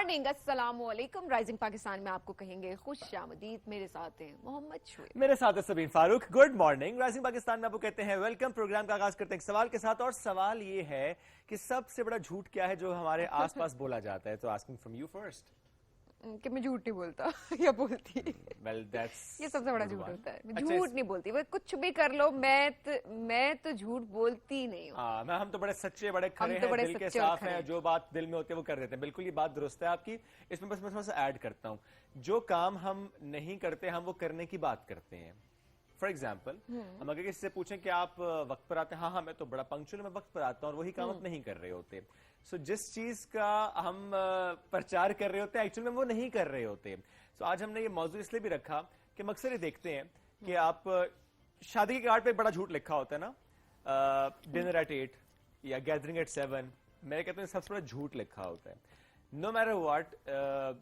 Morning, अस्सलाम वालेकुम। Rising Pakistan में आपको कहेंगे खुश आमदीद। मेरे साथ हैं मोहम्मद शुएब, मेरे साथ है Sabeen Farooq. Good morning. Rising Pakistan में आपको कहते हैं वेलकम। प्रोग्राम का आगाज करते हैं एक सवाल के साथ, और सवाल ये है कि सबसे बड़ा झूठ क्या है जो हमारे आसपास बोला जाता है। तो आस्किंग फ्रॉम यू फर्स्ट कि मैं झूठ नहीं बोलता या बोलती। वेल दैट्स ये सबसे बड़ा झूठ होता है, मैं झूठ नहीं बोलती। वो कुछ भी कर लो, मैं तो झूठ बोलती नहीं हूँ। हम तो बड़े सच्चे, बड़े खरे हैं, दिल के साफ हैं, जो बात दिल में होती है वो कर देते हैं। बिल्कुल ये बात दुरुस्त है आपकी। इसमें बस मैं थोड़ा सा ऐड करता हूँ, जो काम हम नहीं करते हम वो करने की बात करते हैं। फॉर एग्जाम्पल, हम अगर किसी से पूछें कि आप वक्त पर आते हैं, हाँ मैं तो बड़ा पंक्चुअल, मैं वक्त पर आता हूँ, और वही काम आप नहीं कर रहे होते। सो जिस चीज का हम प्रचार कर रहे होते हैं एक्चुअली में वो नहीं कर रहे होते। सो आज हमने ये मौजूद इसलिए भी रखा कि हम अक्सर ये देखते हैं कि आप शादी के कार्ड पे एक बड़ा झूठ लिखा होता है ना, डिनर एट 8 या गैदरिंग एट 7। मैं कहता हूँ सबसे बड़ा झूठ लिखा होता है। नो मैटर व्हाट,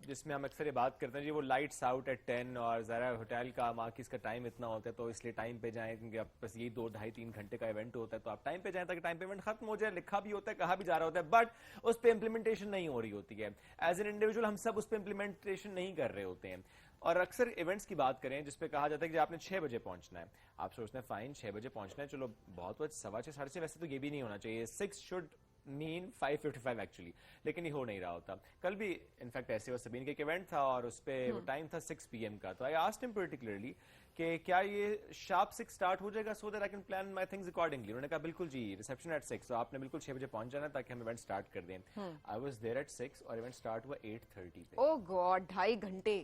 जिसमें हम अक्सर ये बात करते हैं जी वो लाइट्स आउट एट 10, और ज़रा होटल का मार्किस का टाइम इतना होता है तो इसलिए टाइम पे जाएं, क्योंकि आप बस यही 2-2.5-3 घंटे का इवेंट होता है तो आप टाइम पे जाएं ताकि टाइम पे इवेंट खत्म हो जाए। लिखा भी होता है, कहा भी जा रहा होता है, बट उस पर इम्प्लीमेंटेशन नहीं हो रही होती है। एज एन इंडिविजुअल हम सब उस पर इम्प्लीमेंटेशन नहीं कर रहे होते हैं। और अक्सर इवेंट्स की बात करें जिसपे कहा जाता है कि आपने 6 बजे पहुंचना है, आप सोचते हैं फाइन 6 बजे पहुंचना है, चलो बहुत 6:15 6:30, वैसे तो ये भी नहीं होना चाहिए, 6 शुड मीन 5:55 एक्चुअली, लेकिन ये हो नहीं रहा होता। कल भी इनफैक्ट ऐसे वो सबीन का एक इवेंट था और उस पे वो टाइम था 6 PM का। तो आई आस्क्ड हिम पर्टिकुलरली कि क्या ये शार्प 6 स्टार्ट हो जाएगा so that I can plan my things accordingly. उन्होंने कहा बिल्कुल जी, रिसेप्शन एट 6, तो आपने बिल्कुल 6 बजे पहुंच जाना ताकि हम इवेंट स्टार्ट कर दें। आई वाज देयर एट 6 और इवेंट स्टार्ट हुआ 8:30 पे। ओह गॉड, 2.5 घंटे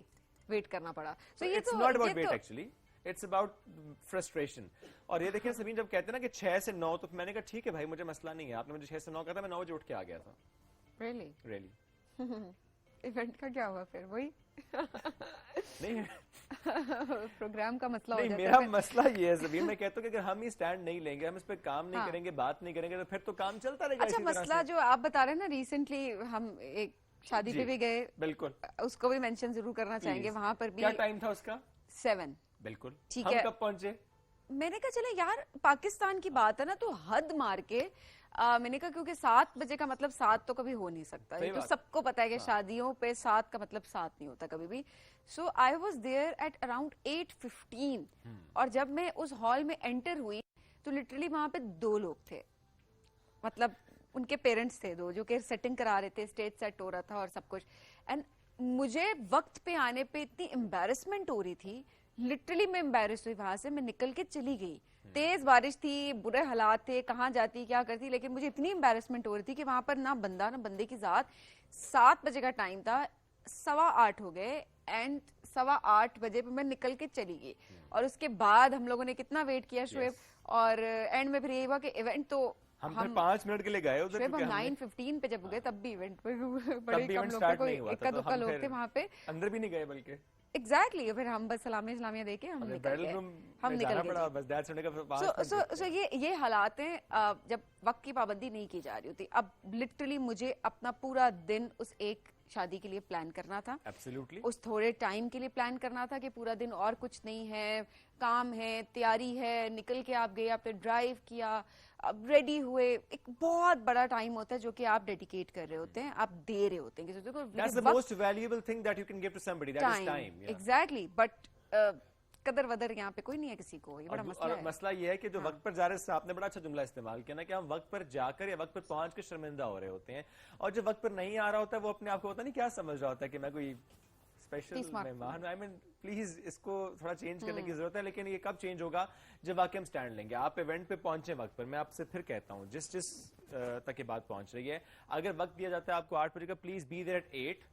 वेट करना पड़ा। So it's not about wait actually, it's about frustration. और ये देखिए सबीन, जब कहते हैं ना कि 6 से 9, तो मैंने कहा ठीक है भाई, मुझे मसला नहीं है। आपने मुझे 6 से 9 कहा था, मैं 9 बजे उठ के आ गया था। Really? इवेंट का क्या हुआ फिर? वही नहीं प्रोग्राम का मसला हो नहीं, जाता मेरा है। मसला ये है सबीन, मैं कहता हूँ कि अगर हम ही स्टैंड नहीं लेंगे, हम इस पे काम नहीं करेंगे, बात नहीं करेंगे, तो फिर तो काम चलता रहेगा। अच्छा, मसला जो आप बता रहे हैं ना, रिसेंटली हम एक शादी पे भी गए, बिल्कुल उसको भी मेंशन जरूर करना चाहेंगे। वहां पर भी क्या टाइम था उसका? 7। बिल्कुल ठीक हम है। कब पहुंचे? मैंने कहा चले यार, पाकिस्तान की बात है ना, तो हद मार के मैंने कहा क्योंकि 7 बजे का मतलब 7 तो कभी हो नहीं सकता, ये तो सबको पता है कि शादियों पे 7 का मतलब 7 नहीं होता कभी भी। So I was there at around 8:15, और जब मैं उस हॉल में एंटर हुई तो लिटरली वहां पे 2 लोग थे, मतलब उनके पेरेंट्स थे 2 जो कि सेटिंग करा रहे थे, स्टेज सेट हो रहा था और सब कुछ। एंड मुझे वक्त पे आने पे इतनी एम्बैरेसमेंट हो रही थी, लिटरली मैं एम्बैरेस हुई। वहां से मैं निकल के चली गई। तेज बारिश थी, बुरे हालात थे, कहाँ जाती क्या करती, लेकिन मुझे इतनी एम्बैरेसमेंट हो रही थी कि वहां पर ना बंदा ना बंदे की जात। 7 बजे का टाइम था, 8:15 हो गए, एंड 8:15 बजे पे मैं निकल के चली गई। और उसके बाद हम लोगों ने कितना वेट किया शुएब, और एंड में फिर यही हुआ कि इवेंट तो हम 5 मिनट के लिए गए उधर, हम 9:15 पे जब गए तब भी इवेंट पे बड़े कम लोग थे, कोई इक्का दुक्का लोग थे वहां पे, अंदर भी नहीं गए बल्कि। एग्जैक्टली फिर हम बस सलामियां देके हम निकल गए, हम निकल गए। सो ये हालात हैं जब वक्त की पाबंदी नहीं की जा रही होती। अब लिटरली मुझे अपना पूरा दिन उस एक शादी के लिए प्लान करना था, Absolutely. उस थोड़े टाइम के लिए प्लान करना था कि पूरा दिन और कुछ नहीं है, काम है, तैयारी है, निकल के आप गए, आपने ड्राइव किया, अब रेडी हुए। एक बहुत बड़ा टाइम होता है जो कि आप डेडिकेट कर रहे होते हैं, आप दे रहे होते हैं किसी को। That's the most valuable thing that you can give to somebody, that is time. Yeah. Exactly, but कदर वदर यहाँ पे कोई नहीं है किसी को, ये बड़ा मसला है। मसला ये है कि जो वक्त पर जा रहे हैं, आपने बड़ा अच्छा जुमला इस्तेमाल किया ना कि हम वक्त पर जाकर या वक्त पर पहुंच के शर्मिंदा हो रहे होते हैं, और जो वक्त पर नहीं आ रहा होता है वो अपने आप को पता नहीं क्या समझ रहा होता है कि मैं कोई स्पेशल मेहमान। आई मीन प्लीज इसको थोड़ा चेंज करने की जरूरत है, लेकिन ये कब चेंज होगा जब वाकई हम स्टैंड लेंगे। आप इवेंट पे पहुंचे वक्त पर, मैं आपसे फिर कहता हूँ जिस तक ये बात पहुंच रही है, अगर वक्त दिया जाता है आपको 8 बजे का, प्लीज बी देयर एट 8,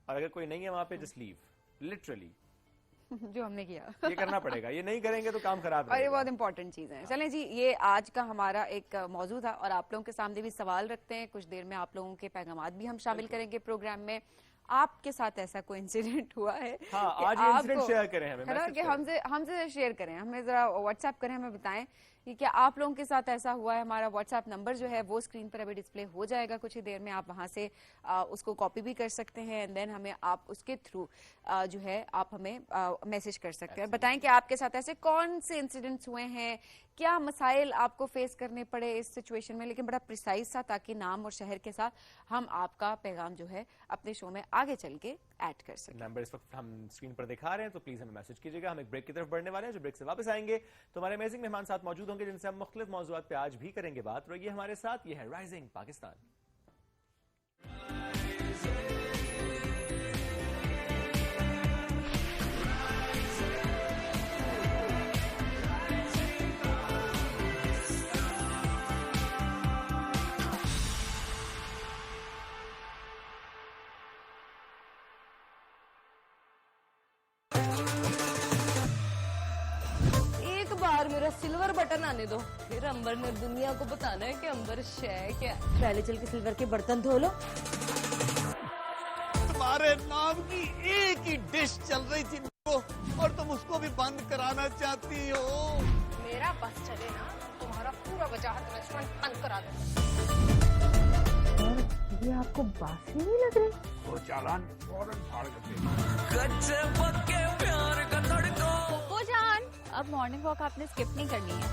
और अगर कोई नहीं है वहां पे जस्ट लीव, लिटरली। जो हमने किया ये करना पड़ेगा, ये नहीं करेंगे तो काम खराब रहेगा। और ये बहुत इंपॉर्टेंट चीज है। चलें जी, ये आज का हमारा एक मौजू था, और आप लोगों के सामने भी सवाल रखते हैं। कुछ देर में आप लोगों के पैगामात भी हम शामिल करेंगे प्रोग्राम में। आपके साथ ऐसा कोई इंसिडेंट हुआ है? हाँ, आज ये इंसिडेंट शेयर करें, हमें कि हमसे शेयर करें, हमें जरा व्हाट्सएप करें, हमें बताएं کہ آپ لوگوں کے ساتھ ایسا ہوا ہے. ہمارا واٹس ایپ نمبر جو ہے وہ اسکرین پر ابھی ڈسپلے ہو جائے گا کچھ ہی دیر میں. آپ وہاں سے اس کو کاپی بھی کر سکتے ہیں اینڈ دین ہمیں آپ اس کے تھرو جو ہے آپ ہمیں میسج کر سکتے ہیں. بتائیں کہ آپ کے ساتھ ایسے کون سے انسیڈنٹس ہوئے ہیں, کیا مسائل آپ کو فیس کرنے پڑے اس سچویشن میں, لیکن بڑا پریسائز تھا تاکہ نام اور شہر کے ساتھ ہم آپ کا پیغام جو ہے اپنے شو میں آگے چل کے ایڈ کر سکیں. نمبر اس وقت ہم اسکرین پر دکھا رہے ہیں تو پلیز ہمیں میسج کیجیے گا. ہم ایک بریک کی طرف بڑھنے والے ہیں, جو بریک سے واپس آئیں گے تو ہمارے امیزنگ مہمان ساتھ موجود ہوں گے جن سے ہم مختلف موضوعات پہ آج بھی کریں گے بات. رہیے ہمارے ساتھ, یہ ہے رائزنگ پاکستان. میرا سلور بٹن آنے دو, پھر امبر نے دنیا کو بتانا ہے کہ امبر شے کیا. پہلے چل کے سلور کے برتن دھو لو. تمہارے نام کی ایک ہی ڈش چل رہی تھی اور تم اس کو بھی بند کرانا چاہتی ہو. میرا بس چلے نا, تمہارا پورا وجاہت ریسٹورنٹ بند کرا دو. یہ آپ کو باسی نہیں لگ رہی؟ وہ چالان فوراً پھاڑ کرتے. اب مارننگ واک آپ نے اسکپ نہیں کرنی ہے.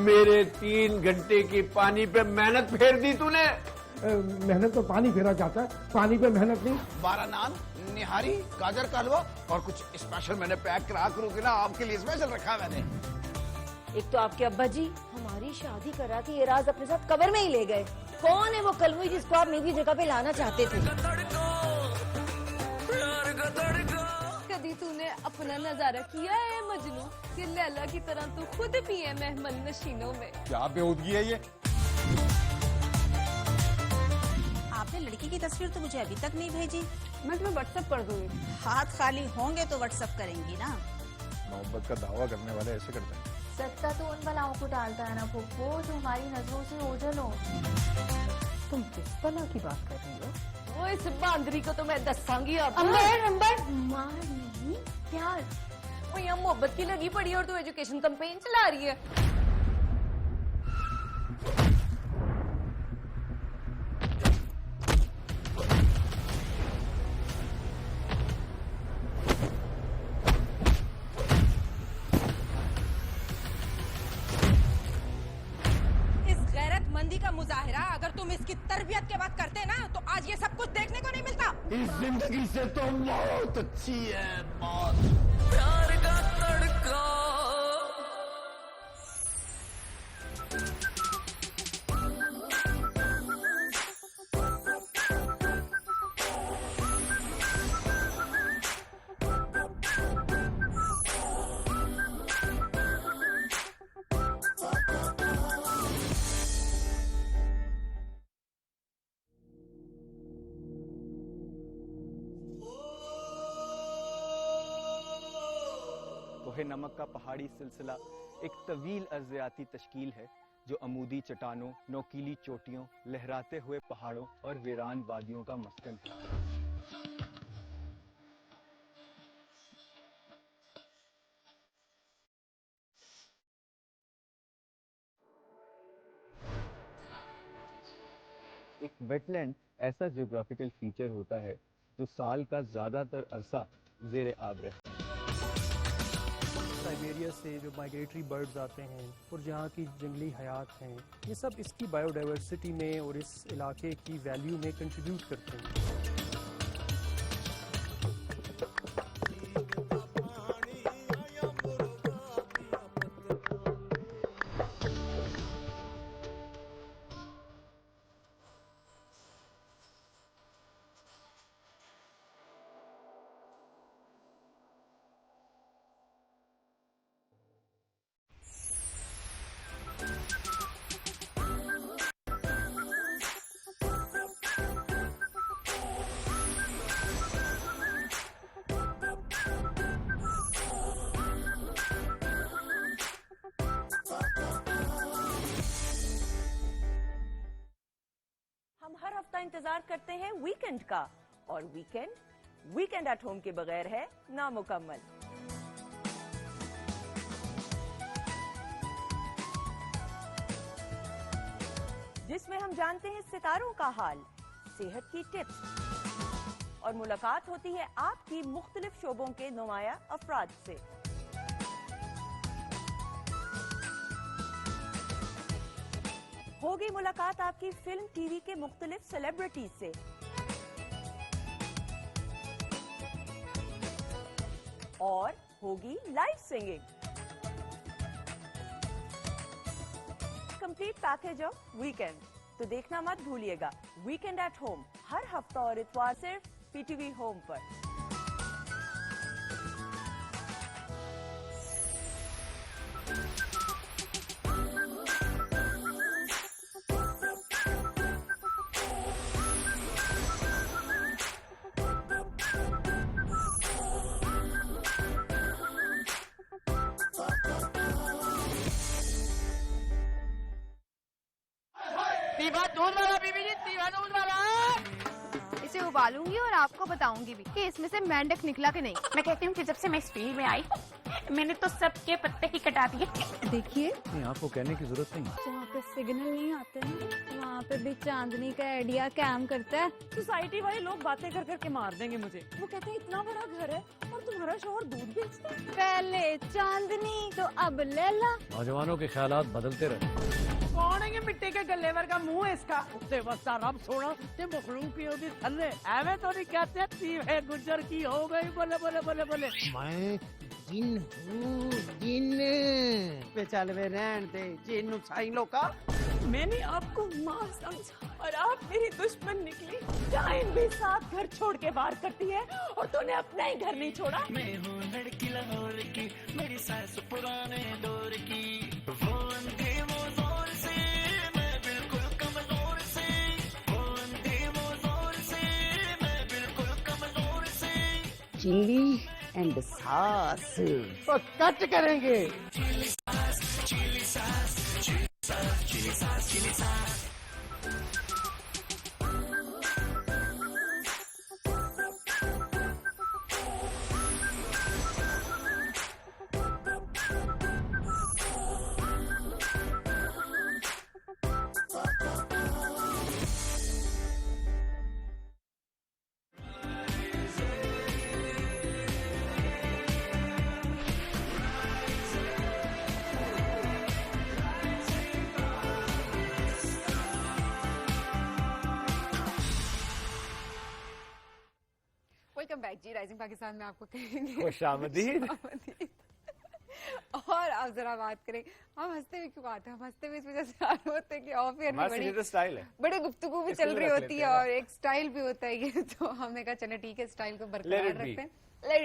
میرے 3 گھنٹے کی پانی پہ محنت پھیر دی تو نے. محنت تو پانی پھیرا جاتا ہے, پانی پہ محنت نہیں. 12 نان, نہاری, گاجر کا حلوہ اور کچھ اسپیشل میں نے پیک کرا کے نا آپ کے لیے اسپیشل رکھا میں نے. ایک تو آپ کے ابا جی ہماری شادی کرا کے یہ راز اپنے ساتھ قبر میں ہی لے گئے. کون ہے وہ کلوئی جس کو آپ میری جگہ پہ لانا چاہتے تھے؟ کبھی تو نے اپنا نظارہ کیا ہے مجنو کہ لیلا کی طرح تو خود بھی ہے مہمان نشینوں میں؟ کیا بیہودگی ہے یہ؟ آپ نے لڑکی کی تصویر تو مجھے ابھی تک نہیں بھیجی. میں تمہیں واٹس ایپ کر دوں گی. ہاتھ خالی ہوں گے تو واٹس ایپ کریں گی نا. محبت کا دعویٰ کرنے والے ایسے کرتے ہیں. سچتا تو ان بلاؤں کو ڈالتا ہے نا پھپھو جو ہماری نظروں سے اوجھل ہو. تم کس بلا کی بات کر رہی ہو؟ وہ اس باندری کو تو میں دساں گی. اب امبر مار نہیں پیار. وہ یہاں محبت کی لگی پڑی اور تو ایجوکیشن کمپین چلا رہی ہے. کا مظاہرہ اگر تم اس کی تربیت کے بعد کرتے نا تو آج یہ سب کچھ دیکھنے کو نہیں ملتا. اس زندگی سے تو موت اچھی ہے, موت. پیار کا تڑکا. کوہ نمک کا پہاڑی سلسلہ ایک طویل ارضیاتی تشکیل ہے جو عمودی چٹانوں, نوکیلی چوٹیوں, لہراتے ہوئے پہاڑوں اور ویران وادیوں کا مسکن ہے. ایک ویٹ لینڈ ایسا جیوگرافیکل فیچر ہوتا ہے جو سال کا زیادہ تر عرصہ زیر آب رہتا ہے. سائبیریا سے جو مائگریٹری برڈز آتے ہیں اور جہاں کی جنگلی حیات ہیں, یہ سب اس کی بائیو ڈائیورسٹی میں اور اس علاقے کی ویلیو میں کنٹریبیوٹ کرتے ہیں. ہر ہفتہ انتظار کرتے ہیں ویکنڈ کا, اور ویکنڈ ایٹ ہوم کے بغیر ہے نامکمل. جس میں ہم جانتے ہیں ستاروں کا حال، صحت کی ٹپس اور ملاقات ہوتی ہے آپ کی مختلف شعبوں کے نمایاں افراد سے۔ ہوگی ملاقات آپ کی فلم ٹی وی کے مختلف سیلیبریٹیز سے، اور ہوگی live singing. Complete package of weekend تو دیکھنا مت بھولیے گا ویکینڈ ایٹ ہوم، ہر ہفتہ اور اتوار صرف پی ٹی وی ہوم پر۔ इसे उबालूंगी और आपको बताऊंगी भी कि इसमें से मेंढक निकला कि नहीं। मैं कहती हूँ कि जब से मैं इस फील्ड में आई मैंने तो सबके पत्ते ही कटा दिए। देखिए आपको कहने की जरूरत नहीं। जहाँ पे सिग्नल नहीं आते हैं वहाँ पे भी चांदनी का आइडिया काम करता है। सोसाइटी वाले लोग बातें कर करके मार देंगे मुझे। वो कहते हैं इतना बड़ा घर है और तुम्हारा शौहर दूध बेचता है। पहले चांदनी तो अब लैला। नौजवानों के ख्यालात बदलते रहे। कौन है ये मिट्टी के गले वर्गा मुंह है इसका? उससे वस्ता रब सोना ते मखलूक की होगी थल्ले एवे तो नहीं कहते तीर है गुजर की हो गई बोले बोले बोले बोले। मैं जिन हूँ, जिन। चल वे रहन दे जिन साई लोका। मैंने आपको माँ समझा और आप मेरी दुश्मन निकली। टाइम भी साथ घर छोड़ के बाहर करती है और तूने अपना ही घर नहीं छोड़ा। मैं हूँ लड़की लाहौर की, मेरी सास पुराने दौर की, वो अंधे वो जोर से, मैं बिल्कुल कमजोर से, वो अंधे वो जोर से, मैं बिल्कुल कमजोर से। चिल्ली एंड सास तो कट करेंगे। चिली सास, चिली सास, चिली सास, चिली सास, चिली सास। वेलकम बैक जी राइजिंग पाकिस्तान में आपको कहेंगे खुशामदीद। और आप जरा बात करें, हम हंसते हुए क्यों आते हैं? हम हंसते हुए इस वजह से आ रहे होते हैं कि ऑफ एयर में बड़ी स्टाइल है, बड़ी गुफ्तगू भी चल रही होती है और एक स्टाइल भी होता है ये। तो हमने कहा चले ठीक है, स्टाइल को बरकरार रखते हैं। Let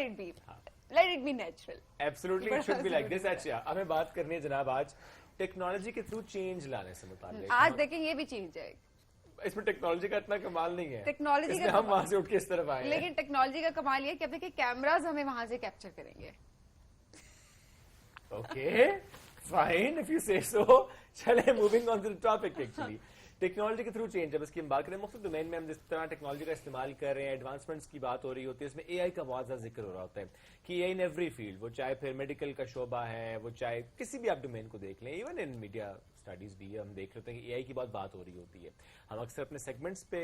it be natural. Absolutely it should be like this. अच्छा, हमें बात करनी है जनाब आज टेक्नोलॉजी के थ्रू चेंज लाने से मुताल्लिक। आज देखें ये भी चेंज है। इसमें टेक्नोलॉजी का इतना कमाल नहीं है, टेक्नोलॉजी का हम वहां से उठ के इस तरफ आए हैं। लेकिन टेक्नोलॉजी का कमाल ये है कि अब देखिए कैमराज हमें वहां से कैप्चर करेंगे। Okay fine if you say so. चले moving on to the topic. Actually technology के थ्रू चेंज, जब इसकी हम बात करें मुख्तलिफ डोमेन में हम जिस तरह टेक्नोलॉजी का इस्तेमाल कर रहे हैं, एडवांसमेंट्स की बात हो रही होती है, इसमें एआई का बहुत ज्यादा जिक्र हो रहा होता है कि एआई इन एवरी फील्ड, वो चाहे फिर मेडिकल का शोबा है, वो चाहे किसी भी आप डोमेन को देख लें, इवन इन मीडिया स्टडीज भी हम देख लेते हैं कि एआई की बहुत बात हो रही होती है। हम अक्सर अपने सेगमेंट्स पे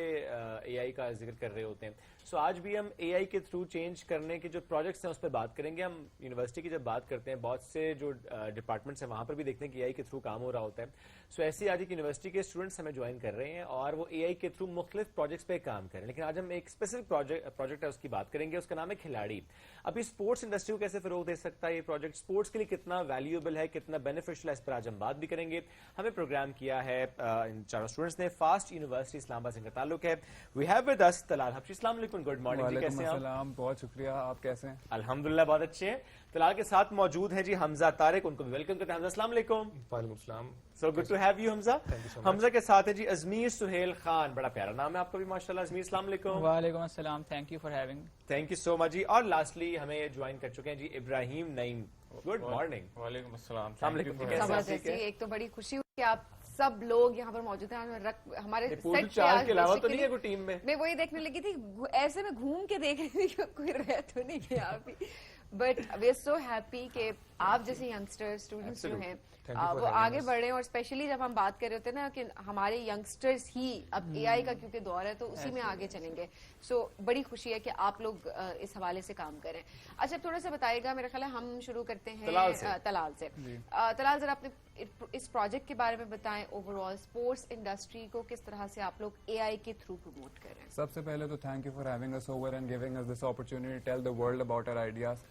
एआई का जिक्र कर रहे होते हैं। सो आज भी हम एआई के थ्रू चेंज करने के जो प्रोजेक्ट्स हैं उस पर बात करेंगे। हम यूनिवर्सिटी की जब बात करते हैं, बहुत से जो डिपार्टमेंट्स हैं वहां पर भी देखते हैं कि एआई के थ्रू काम हो रहा होता है। सो ऐसी आज एक यूनिवर्सिटी के स्टूडेंट्स हमें ज्वाइन कर रहे हैं और वो एआई के थ्रू मुख्तलिफ प्रोजेक्ट्स पे काम कर रहे हैं। लेकिन आज हम एक स्पेसिफिक प्रोजेक्ट है उसकी बात करेंगे, उसका नाम है खिलाड़ी। अभी स्पोर्ट्स इंडस्ट्री को कैसे फरोग दे सकता है ये प्रोजेक्ट, स्पोर्ट्स के लिए कितना वैल्यूएबल है, कितना बेनिफिशियल है, इस पर आज हम बात भी करेंगे। हमें प्रोग्राम किया है इन चारों स्टूडेंट्स ने। फास्ट यूनिवर्सिटी इस्लामाबाद से इनका ताल्लुक है। We have with us Talal Habshi. अस्सलाम वालेकुम, गुड मॉर्निंग, कैसे हैं आप? बहुत शुक्रिया, आप कैसे हैं? अल्हम्दुलिल्लाह बहुत अच्छे हैं। तलाल के साथ मौजूद हैं जी हमजा तारिक, उनको भी वेलकम करते हैं। हमजा अस्सलाम वालेकुम। वालेकुम सलाम। So good to have you Hamza. Hamza के साथ है जी अजमीर सुहेल खान, बड़ा प्यारा नाम है आपका भी माशाल्लाह। अजमीर अस्सलाम वालेकुम। वालेकुम अस्सलाम, thank you for having. Thank you so much जी। और लास्टली हमें ज्वाइन कर चुके हैं जी इब्राहिम नईम, गुड मॉर्निंग। वालेकुम अस्सलाम। एक तो बड़ी खुशी हुई कि आप सब लोग यहाँ पर मौजूद हैं। हमारे सेट चार के अलावा तो नहीं है कोई टीम में? मैं वही देखने लगी थी, ऐसे में घूम के देख रही थी कि कोई रह तो नहीं गया अभी। But we are so happy कि आप जैसे यंगस्टर स्टूडेंट्स जो हैं वो आगे बढ़ रहे हैं, और स्पेशली जब हम बात कर रहे होते हैं ना कि हमारे यंगस्टर्स ही अब एआई का क्योंकि दौर है तो उसी में आगे चलेंगे. सो बड़ी खुशी है कि आप लोग इस हवाले से काम करें. अच्छा, थोड़ा सा बताइएगा, मेरा ख्याल है हम शुरू करते हैं तलाल से. तलाल, जरा अपने इस प्रोजेक्ट के बारे में बताएं. ओवरऑल स्पोर्ट्स इंडस्ट्री को किस तरह से आप लोग एआई के थ्रू प्रमोट कर रहे हैं? सबसे पहले तो thank you for having us over and giving us this opportunity to tell the world about our ideas.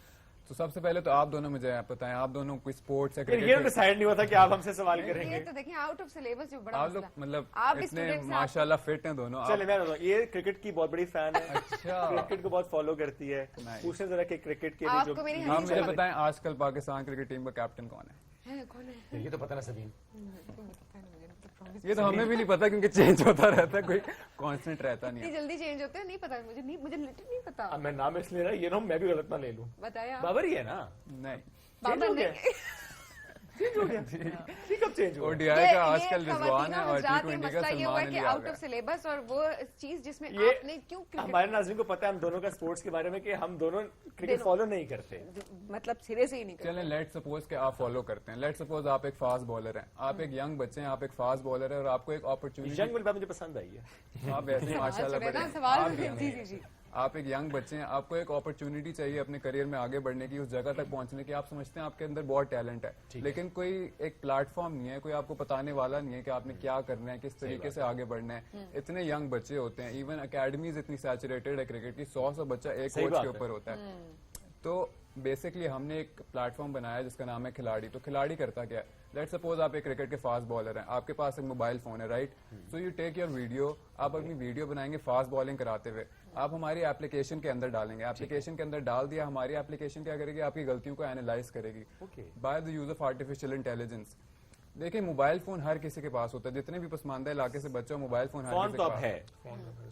तो सबसे पहले तो आप दोनों मुझे बताएं, आप दोनों कोई स्पोर्ट्स है? ये डिसाइड नहीं होता कि आप हमसे सवाल करेंगे. ये तो देखिए आउट ऑफ सिलेबस जो बड़ा आप लोग मतलब आप इतने माशाल्लाह फिट हैं दोनों. चलिए मैं बताऊं, ये क्रिकेट की बहुत बड़ी फैन है. अच्छा, क्रिकेट को बहुत फॉलो करती है. पूछने जरा कि क्रिकेट के लिए जो आप मुझे बताएं आजकल पाकिस्तान क्रिकेट टीम का कैप्टन कौन है? कौन है? ये तो पता ना सबीन. ये तो हमें भी नहीं पता क्योंकि चेंज होता रहता है, कोई कांस्टेंट रहता नहीं है. जल्दी चेंज होते हैं, नहीं पता मुझे लिटरली नहीं पता. मैं नाम इसलिए रहा, ये नाम मैं भी गलत ना ले लूं. बताया बाबर ही है ना? नहीं, चेंज हो गया. चेंज हो गया. ठीक, अब चेंज हो. ओडीआई का आजकल रिजवान है और टी20 का Salman Ali out of syllabus. और वो चीज जिसमें आपने क्यों हमारे नाज़रीन को पता है हम दोनों का स्पोर्ट्स के बारे में कि हम दोनों क्रिकेट फॉलो नहीं करते, मतलब सिरे से ही नहीं करते. चलें लेट्स सपोज कि आप फॉलो करते हैं. लेट्स सपोज आप एक फास्ट बॉलर हैं, आप एक यंग बच्चे हैं, आप एक फास्ट बॉलर है और आपको एक अपॉर्चुनिटी. यंग वाली बात मुझे पसंद आई है. आप वैसे माशाल्लाह आप एक यंग बच्चे हैं, आपको एक अपॉर्चुनिटी चाहिए अपने करियर में आगे बढ़ने की, उस जगह तक पहुंचने की. आप समझते हैं आपके अंदर बहुत टैलेंट है, लेकिन कोई एक प्लेटफॉर्म नहीं है, कोई आपको बताने वाला नहीं है कि आपने क्या करना है, किस तरीके से आगे बढ़ना है. इतने यंग बच्चे होते हैं, इवन अकेडमीज इतनी सैचुरेटेड है क्रिकेट की, 100 बच्चा एक कोच के ऊपर होता है. तो बेसिकली हमने एक प्लेटफॉर्म बनाया जिसका नाम है खिलाड़ी. तो खिलाड़ी करता क्या है? लेट्स सपोज आप एक क्रिकेट के फास्ट बॉलर हैं, आपके पास एक मोबाइल फोन है, right? So you take your video, आप अपनी वीडियो बनाएंगे फास्ट बॉलिंग कराते हुए, आप हमारी एप्लीकेशन के अंदर डालेंगे. एप्लीकेशन के अंदर डाल दिया, हमारी एप्लीकेशन क्या करेगी? आपकी गलतियों को एनालाइज करेगी by the use of artificial intelligence. देखिए मोबाइल फोन हर किसी के पास होता है, जितने भी पसमानदा इलाके से बच्चे मोबाइल फोन हर किसी के पास है.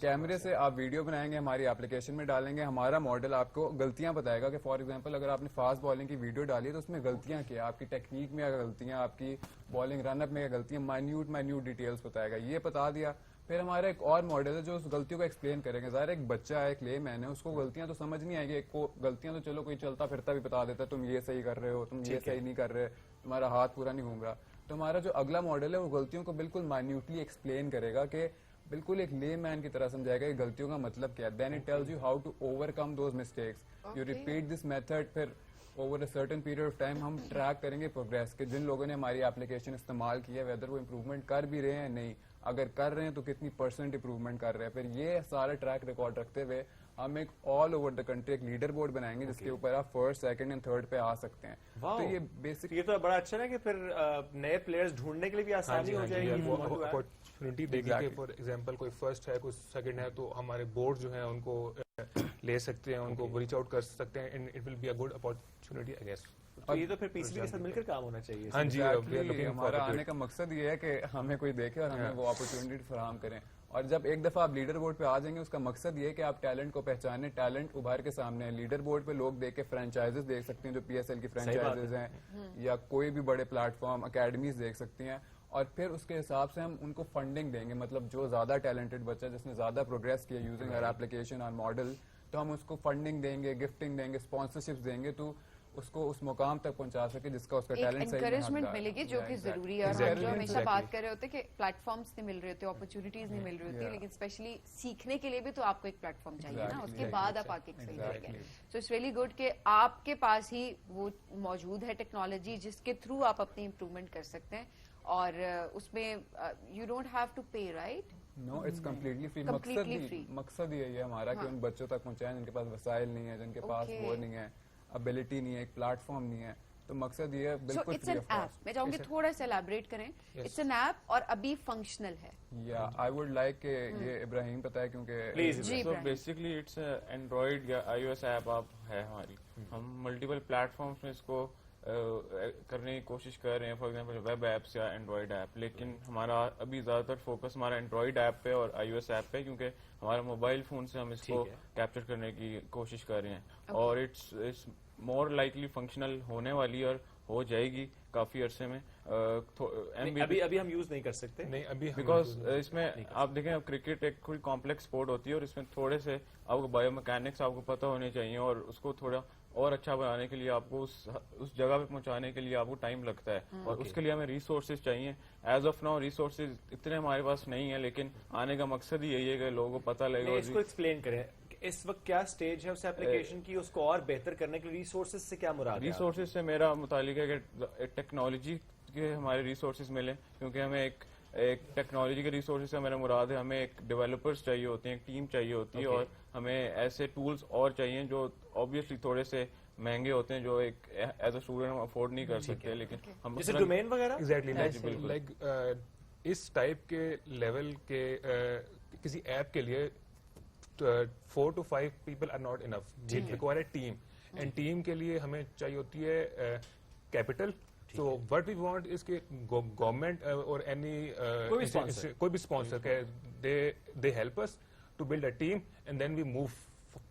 कैमरे से आप वीडियो बनाएंगे, हमारी एप्लीकेशन में डालेंगे, हमारा मॉडल आपको गलतियां बताएगा कि फॉर एग्जांपल अगर आपने फास्ट बॉलिंग की वीडियो डाली है तो उसमें गलतियां क्या, आपकी टेक्निक में क्या गलतियां, आपकी बॉलिंग रनअप में क्या गलतियां, माइन्यूट डिटेल्स बताएगा. ये बता दिया, फिर हमारा एक और मॉडल है जो उस गलतियों को एक्सप्लेन करेंगे. ज़ाहिर एक बच्चा है, एक लेमैन है, उसको गलतियां तो समझ नहीं आएगी. गलतियां तो चलो कोई चलता फिरता भी बता देता है, तुम ये सही कर रहे हो, तुम ये सही नहीं कर रहे, तुम्हारा हाथ पूरा नहीं घूम रहा. तो हमारा जो अगला मॉडल है वो गलतियों को बिल्कुल माइन्यूटली एक्सप्लेन करेगा कि बिल्कुल एक ले मैन की तरह समझाएगा कि गलतियों का मतलब क्या है. Then it tells you how to overcome those mistakes. You repeat this method, फिर over a certain period of time हम ट्रैक करेंगे प्रोग्रेस के. जिन लोगों ने हमारी एप्लीकेशन इस्तेमाल की है वेदर वो इम्प्रूवमेंट कर भी रहे हैं नहीं, अगर कर रहे हैं तो कितनी % इम्प्रूवमेंट कर रहे हैं. फिर ये सारा ट्रैक रिकॉर्ड रखते हुए हम एक ऑल ओवर द कंट्री एक लीडर बोर्ड बनाएंगे जिसके ऊपर आप फर्स्ट, सेकंड एंड थर्ड पे आ सकते हैं. तो ये बेसिक, ये तो बड़ा अच्छा है कि फिर नए प्लेयर्स ढूंढने के लिए भी आसानी हो जाएगी. अपॉर्चुनिटी देगी. फॉर एग्जांपल कोई फर्स्ट है, कोई सेकंड है, तो हमारे बोर्ड जो है उनको ले सकते हैं, उनको रीच आउट कर सकते हैं. And it will be a good opportunity I guess. तो ये तो फिर पीसीबी के साथ मिलकर काम होना चाहिए. हाँ जी, हमारा आने का मकसद ये है कि हमें कोई देखे और हमें वो अपॉर्चुनिटी फराहम करें. और जब एक दफा आप लीडर बोर्ड पे आ जाएंगे उसका मकसद ये है कि आप टैलेंट को पहचानें, टैलेंट उभार के सामने है. लीडर बोर्ड पे लोग देख के फ्रेंचाइजेस देख सकते हैं जो PSL की फ्रेंचाइजेस हैं, या कोई भी बड़े प्लेटफॉर्म अकेडमीज देख सकती हैं. और फिर उसके हिसाब से हम उनको फंडिंग देंगे, मतलब जो ज्यादा टैलेंटेड बच्चा जिसने ज्यादा प्रोग्रेस किया यूजिंग आवर एप्लीकेशन और मॉडल, तो हम उसको फंडिंग देंगे, गिफ्टिंग देंगे, स्पॉन्सरशिप्स देंगे, तो उसको उस मुकाम तक पहुंचा सके जिसका उसका टैलेंट सही एनकरेजमेंट मिलेगी जो कि जरूरी है. और हम जो हमेशा बात कर रहे होते कि प्लेटफॉर्म्स नहीं मिल रहे होते, अपॉर्चुनिटीज नहीं मिल रही होती, लेकिन स्पेशली सीखने के लिए भी तो आपको एक प्लेटफॉर्म चाहिए ना, उसके बाद आप आके एक्सेल करेंगे. सो इट्स रियली गुड कि आपके पास ही वो मौजूद है टेक्नोलॉजी जिसके थ्रू आप अपनी इम्प्रूवमेंट कर सकते हैं. और उसमें you don't have to pay, right? No, it's completely free. मकसद यही है हमारा कि उन बच्चों तक पहुंचाएं जिनके पास वसाइल नहीं है, जिनके पास वो नहीं है, एबिलिटी नहीं है, एक प्लेटफॉर्म नहीं है. तो मकसद ये है बिल्कुल फ्री ऑफ कॉस्ट. मैं चाहूंगी थोड़ा सा एलैबोरेट करें. इट्स एन ऐप और अभी फंक्शनल है. या आई वुड लाइक के ये इब्राहिम पता है क्योंकि सो बेसिकली इट्स एंड्रॉइड या iOS ऐप आप है हमारी. हम मल्टीपल प्लेटफॉर्म्स में इसको करने की कोशिश कर रहे हैं, फॉर एग्जांपल वेब ऐप्स या एंड्रॉइड ऐप. लेकिन हमारा अभी ज्यादातर फोकस हमारा एंड्रॉइड ऐप पे और iOS ऐप पे, क्योंकि हमारा मोबाइल फोन से हम इसको कैप्चर करने की कोशिश कर रहे हैं. और इट्स मोर लाइकली फंक्शनल होने वाली और ہو جائے گی کافی عرصے میں. ابھی ہم یوز نہیں کر سکتے بیکاز اس میں آپ دیکھیں اب کرکٹ ایک کوئی کمپلیکس اسپورٹ ہوتی ہے اور اس میں تھوڑے سے آپ کو بایو میکینکس آپ کو پتہ ہونے چاہیے اور اس کو تھوڑا اور اچھا بنانے کے لیے آپ کو اس جگہ پہ پہنچانے کے لیے آپ کو ٹائم لگتا ہے اور اس کے لیے ہمیں ریسورسز چاہیے. ایز آف ناؤ ریسورسز اتنے ہمارے پاس نہیں ہیں لیکن آنے کا مقصد ہی یہی ہے کہ لوگوں کو پتہ لگے. اس کو ایکسپلین کریں اس وقت کیا سٹیج ہے اس ایپلیکیشن کی, اس کو اور بہتر کرنے کے لیے ریسورسز سے کیا مراد ہے؟ ریسورسز سے میرا متعلق ہے کہ ٹیکنالوجی کے ہمارے ریسورسز ملیں کیونکہ ہمیں ایک ٹیکنالوجی کے ریسورسز سے میرا مراد ہے ہمیں ایک ڈیولپرز چاہیے ہوتے ہیں, ایک ٹیم چاہیے ہوتی ہے اور ہمیں ایسے ٹولز اور چاہیے جو آبویسلی تھوڑے سے مہنگے ہوتے ہیں جو ایک ایز اے اسٹوڈنٹ ہم افورڈ نہیں کر سکتے لیکن ہم جیسے ڈومین وغیرہ ایگزیکٹلی لائک اس ٹائپ کے لیول کے کسی ایپ کے لیے 4 to 5 people are not enough. We require a team and team کے لیے ہمیں چاہیے ہوتی ہے capital. So what we want is کہ گورنمنٹ اور کوئی بھی sponsor they help us to build a team and then we move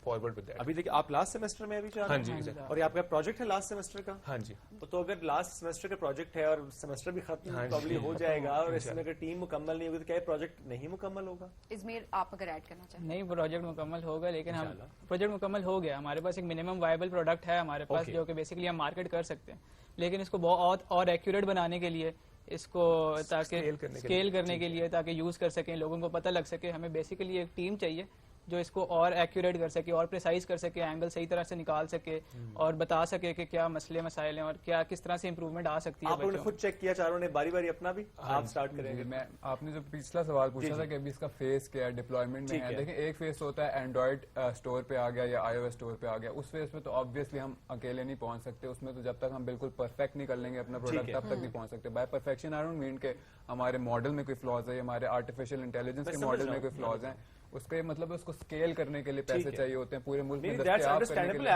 forward with that. ابھی دیکھیں آپ لاسٹ سیمسٹر میں ابھی ہاں جی اور یہ آپ کا پروجیکٹ ہے لاسٹ سیمسٹر کا. ہاں جی تو اگر لاسٹ سیمسٹر کا پروجیکٹ ہے اور سیمسٹر بھی ختم پرابلی ہو جائے گا اور اس میں اگر ٹیم مکمل نہیں ہوگی تو کیا پروجیکٹ نہیں مکمل ہوگا؟ ازمیر آپ اگر ایڈ کرنا چاہیں. نہیں پروجیکٹ مکمل ہوگا لیکن ہم پروجیکٹ مکمل ہو گیا, ہمارے پاس ایک منیمم وائبل پروڈکٹ ہے ہمارے پاس جو کہ بیسیکلی ہم مارکیٹ کر سکتے ہیں لیکن اس کو بہت اور ایکوریٹ بنانے کے لیے اس کو تاکہ اسکیل کرنے کے لیے تاکہ یوز کر سکیں لوگوں کو پتہ لگ سکے ہمیں بیسیکلی ایک ٹیم چاہیے جو اس کو اور ایکوریٹ کر سکے اور پریسائز کر سکے اینگل صحیح طرح سے نکال سکے اور بتا سکے کہ کیا مسئلے مسائل ہیں اور کیا کس طرح سے امپروومنٹ آ سکتی ہے. آپ لوگوں نے خود چیک کیا چاروں نے باری باری اپنا بھی آپ سٹارٹ کریں گے. میں آپ نے جو پچھلا سوال پوچھا تھا کہ ابھی اس کا فیس کیا ہے ڈپلائمنٹ میں ہے, دیکھیں ایک فیس ہوتا ہے اینڈرائڈ اسٹور پہ آ گیا یا آئی او ایس اسٹور پہ آ گیا, اس فیس پہ تو آبویسلی ہم اکیلے نہیں پہنچ سکتے, اس میں تو جب تک ہم بالکل پرفیکٹ نہیں کر لیں گے اپنا پروڈکٹ تب تک نہیں پہنچ سکتے. By perfection I don't mean کہ ہمارے ماڈل میں کوئی فلاز ہے, ہمارے آرٹیفیشیل انٹیلیجنس کے ماڈل میں کوئی فلاز ہیں, اس کا یہ مطلب ہے اس کو اسکیل کرنے کے لیے پیسے چاہیے ہوتے ہیں پورے ملک میں دستیاب کرنے کے لیے.